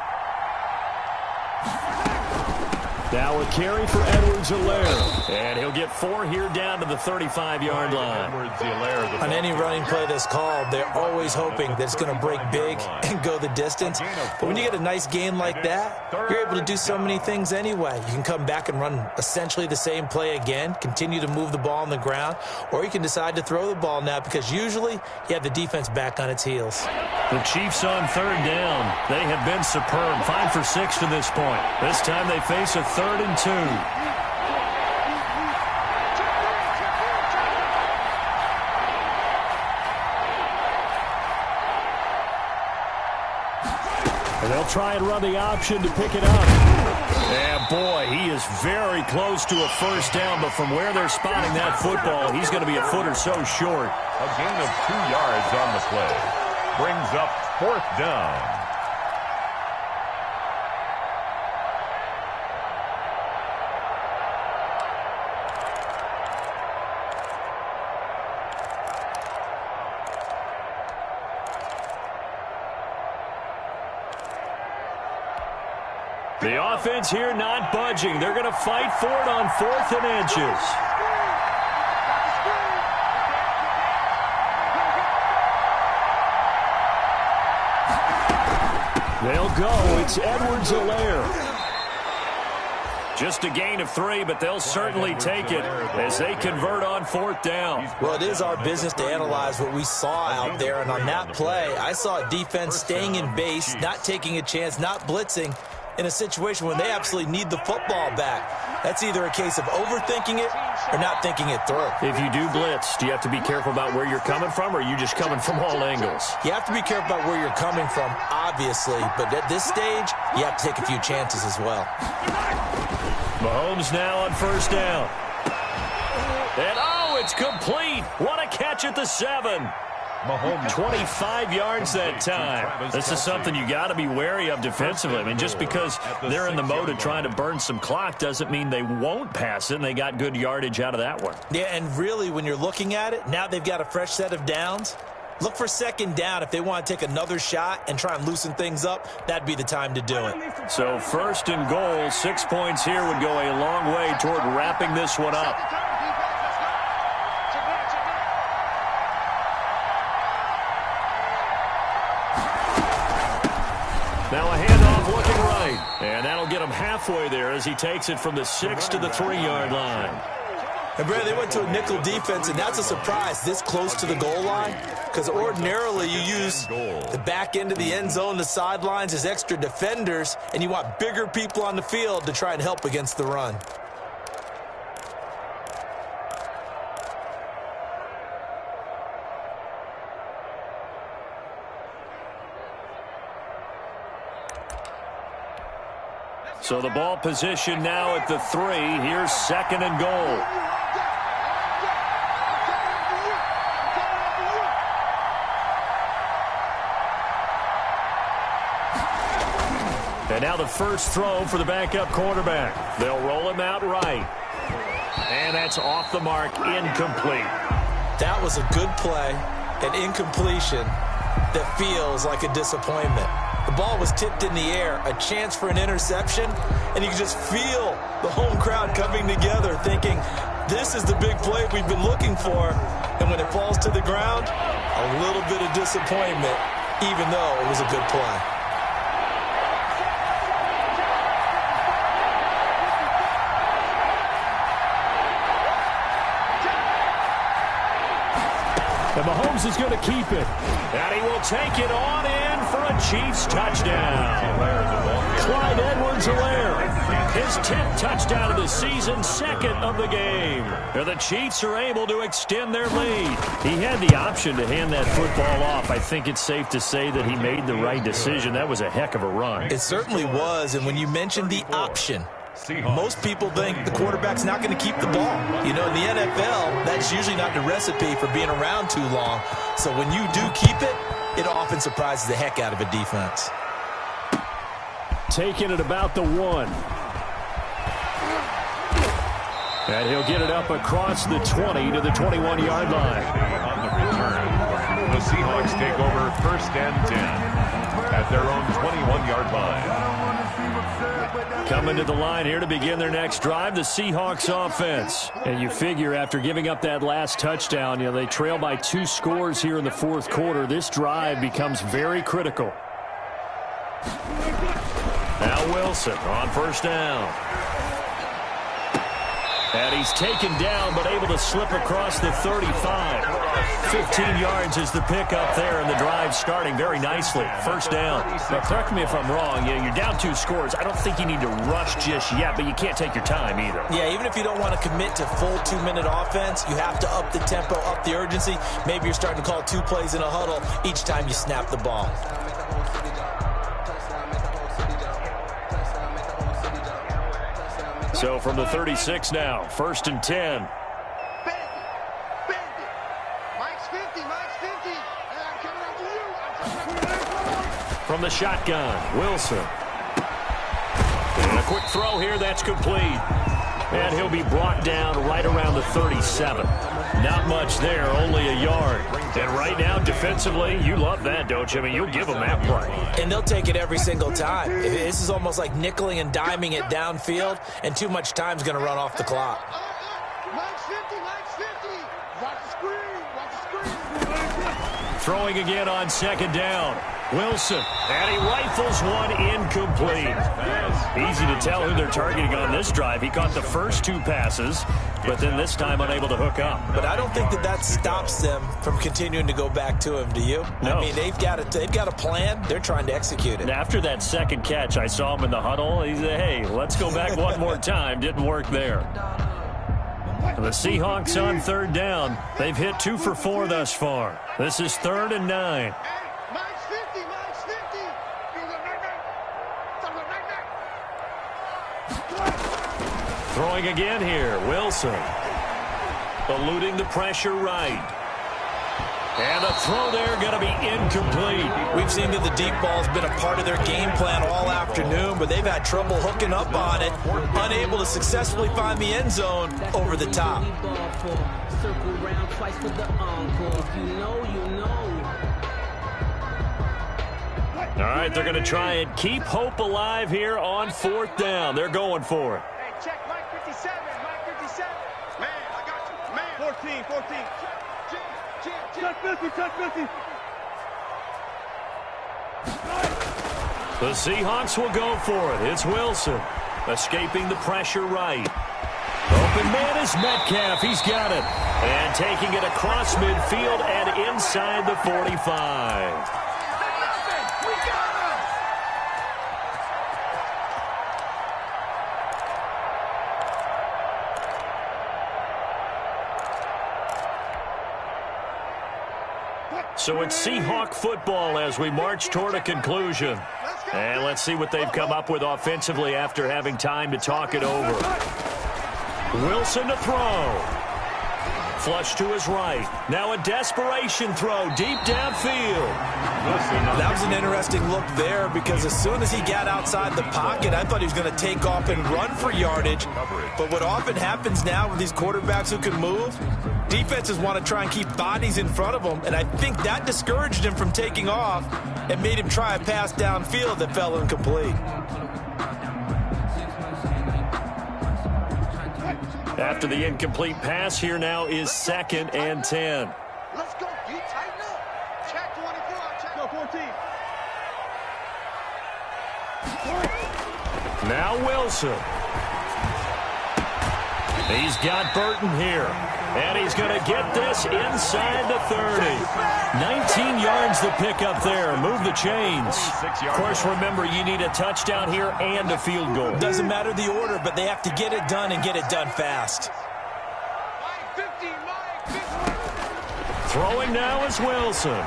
Now a carry for Edwards-Helaire. And he'll get 4 here down to the 35-yard line. On any running play that's called, they're always hoping that it's going to break big and go the distance. But when you get a nice gain like that, you're able to do so many things anyway. You can come back and run essentially the same play again, continue to move the ball on the ground, or you can decide to throw the ball now because usually you have the defense back on its heels. The Chiefs on 3rd down. They have been superb. 5 for 6 to this point. This time they face a 3rd and 2. And they'll try and run the option to pick it up. Yeah, boy, he is very close to a first down, but from where they're spotting that football, he's going to be a foot or so short. A gain of 2 yards on the play. Brings up 4th down. The offense here not budging. They're going to fight for it on 4th and inches. They'll go. It's Edwards-Helaire. Just a gain of 3, but they'll certainly take it as they convert on 4th down. Well, it is our business to analyze what we saw out there, and on that play, I saw a defense staying in base, not taking a chance, not blitzing, in a situation when they absolutely need the football back. That's either a case of overthinking it or not thinking it through. If you do blitz, do you have to be careful about where you're coming from, or are you just coming from all angles? You have to be careful about where you're coming from, obviously, but at this stage, you have to take a few chances as well. Mahomes now on 1st down. And, oh, it's complete. What a catch at the 7. Mahomes 25 yards that time. This is something you got to be wary of defensively. I mean, just because they're in the mode of trying to burn some clock doesn't mean they won't pass it, and they got good yardage out of that one. Yeah, and really, when you're looking at it, now they've got a fresh set of downs. Look for 2nd down. If they want to take another shot and try and loosen things up, that'd be the time to do it. So 1st and goal, 6 points here would go a long way toward wrapping this one up. Now a handoff looking right. And that'll get him halfway there as he takes it from the 6 to the 3-yard line. And, Brad, they went to a nickel defense, and that's a surprise this close to the goal line because ordinarily you use the back end of the end zone, the sidelines as extra defenders, and you want bigger people on the field to try and help against the run. So the ball position now at the 3. Here's 2nd and goal. And now the first throw for the backup quarterback. They'll roll him out right. And that's off the mark, incomplete. That was a good play, an incompletion that feels like a disappointment. The ball was tipped in the air, a chance for an interception, and you can just feel the home crowd coming together thinking, this is the big play we've been looking for. And when it falls to the ground, a little bit of disappointment, even though it was a good play. And Mahomes is going to keep it. And he will take it on in for a Chiefs touchdown. Clyde Edwards-Helaire, his 10th touchdown of the season, 2nd of the game. And the Chiefs are able to extend their lead. He had the option to hand that football off. I think it's safe to say that he made the right decision. That was a heck of a run. It certainly was, and when you mentioned the option, most people think the quarterback's not going to keep the ball. You know, in the NFL, that's usually not the recipe for being around too long. So when you do keep it, it often surprises the heck out of a defense. Taking it about the 1. And he'll get it up across the 20 to the 21-yard line. On the return, the Seahawks take over 1st and 10 at their own 21-yard line. Coming to the line here to begin their next drive, the Seahawks offense. And you figure after giving up that last touchdown, they trail by 2 scores here in the fourth quarter. This drive becomes very critical. Now Wilson on first down. And he's taken down, but able to slip across the 35. 15 yards is the pickup there, and the drive starting very nicely. First down. Now, correct me if I'm wrong. You're down 2 scores. I don't think you need to rush just yet, but you can't take your time either. Yeah, even if you don't want to commit to full 2-minute offense, you have to up the tempo, up the urgency. Maybe you're starting to call 2 plays in a huddle each time you snap the ball. So from the 36 now, 1st and 10. Mike's 50, Mike's 50. I'm coming after you. From the shotgun, Wilson. And a quick throw here, that's complete. And he'll be brought down right around the 37. Not much there, only a yard. And right now, defensively, you love that, don't you? I mean, you'll give them that play. And they'll take it every single time. This is almost like nickeling and diming it downfield, and too much time's going to run off the clock. Mike's 50, Mike's 50. Watch the screen, watch the screen. Throwing again on 2nd down. Wilson, and he rifles one incomplete. Easy to tell who they're targeting on this drive. He caught the first 2 passes, but then this time unable to hook up. But I don't think that stops them from continuing to go back to him, do you? No. I mean, they've got a plan. They're trying to execute it. And after that second catch, I saw him in the huddle. He said, hey, let's go back one more time. Didn't work there. The Seahawks on 3rd down. They've hit 2 for 4 thus far. This is 3rd and 9. Mike's 50, Mike's 50. Throwing again here, Wilson. Eluding the pressure right. And a throw there going to be incomplete. We've seen that the deep ball's been a part of their game plan all afternoon, but they've had trouble hooking up on it, unable to successfully find the end zone over the top. Circle round twice for the encore. You know. All right, they're going to try and keep hope alive here on 4th down. They're going for it. Hey, check Mike 57, Mike 57. Man, I got you. Man. 14. Check 50, check 50. The Seahawks will go for it. It's Wilson escaping the pressure right. Open man is Metcalf. He's got it. And taking it across midfield and inside the 45. So it's Seahawk football as we march toward a conclusion. And let's see what they've come up with offensively after having time to talk it over. Wilson to throw. Flush to his right. Now a desperation throw deep downfield. That was an interesting look there because as soon as he got outside the pocket, I thought he was going to take off and run for yardage. But what often happens now with these quarterbacks who can move, defenses want to try and keep bodies in front of them, and I think that discouraged him from taking off and made him try a pass downfield that fell incomplete. After the incomplete pass, here now is 2nd and 10. Let's go. You tighten up. Check 24. Check 14. Now Wilson. He's got Burton here. And he's going to get this inside the 30. 19 yards the pickup there. Move the chains. Of course, remember, you need a touchdown here and a field goal. Doesn't matter the order, but they have to get it done and get it done fast. Mike 50, Mike 50. Throwing now is Wilson.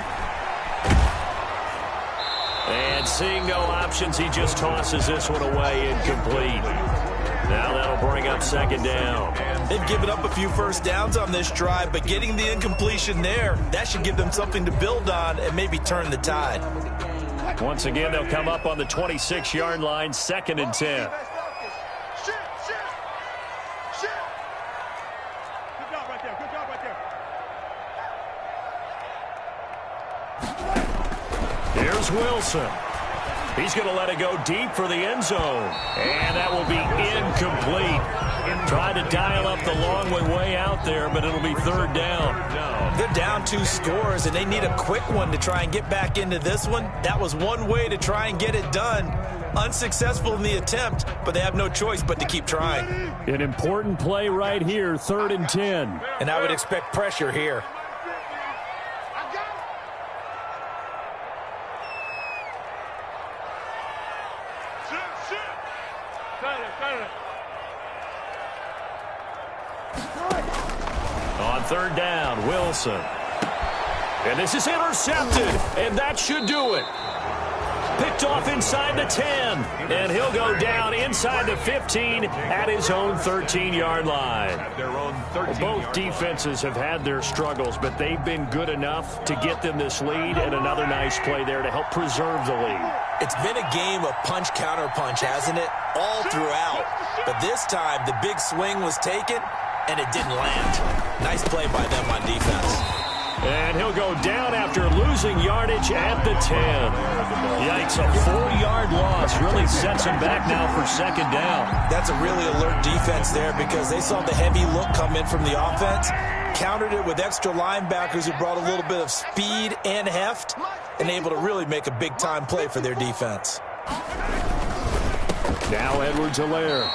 And seeing no options, he just tosses this one away incomplete. Now that'll bring up 2nd down. They've given up a few first downs on this drive, but getting the incompletion there, that should give them something to build on and maybe turn the tide. Once again, they'll come up on the 26-yard line, 2nd and 10. Shit. Good job right there. Here's Wilson. He's going to let it go deep for the end zone. And that will be incomplete. Tried to dial up the long way out there, but it'll be third down. They're down 2 scores, and they need a quick one to try and get back into this one. That was one way to try and get it done. Unsuccessful in the attempt, but they have no choice but to keep trying. An important play right here, 3rd and 10. And I would expect pressure here. On 3rd down, Wilson. And this is intercepted, and that should do it. Picked off inside the 10, and he'll go down inside the 15 at his own 13-yard line. Both defenses have had their struggles, but they've been good enough to get them this lead, and another nice play there to help preserve the lead. It's been a game of punch-counter-punch, hasn't it? All throughout. But this time, the big swing was taken, and it didn't land. Nice play by them on defense. And he'll go down after losing yardage at the 10. Yikes, a 4-yard loss really sets him back now for 2nd down. That's a really alert defense there because they saw the heavy look come in from the offense, countered it with extra linebackers who brought a little bit of speed and heft, and able to really make a big-time play for their defense. Now Edwards-Helaire.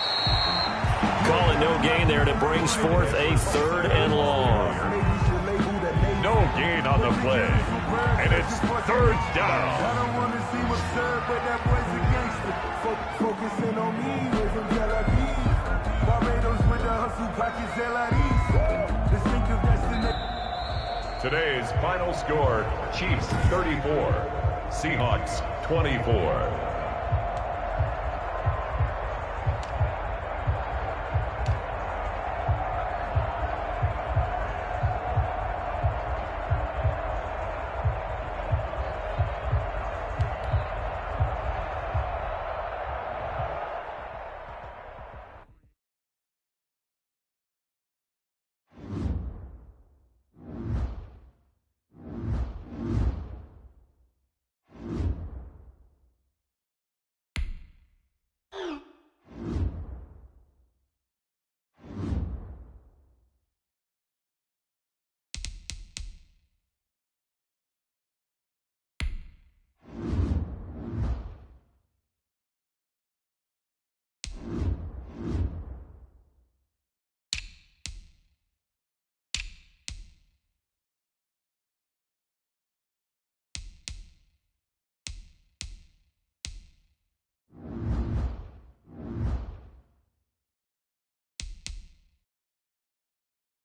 Calling no gain there, and it brings forth a 3rd and long. No gain on the play. And it's 3rd down. I don't want to see what's up, but that boy's a gangster. Focusing on me, raising Jalapees. Barbados with the hustle, pockets LIDs. The sink of destiny. Today's final score, Chiefs 34, Seahawks 24.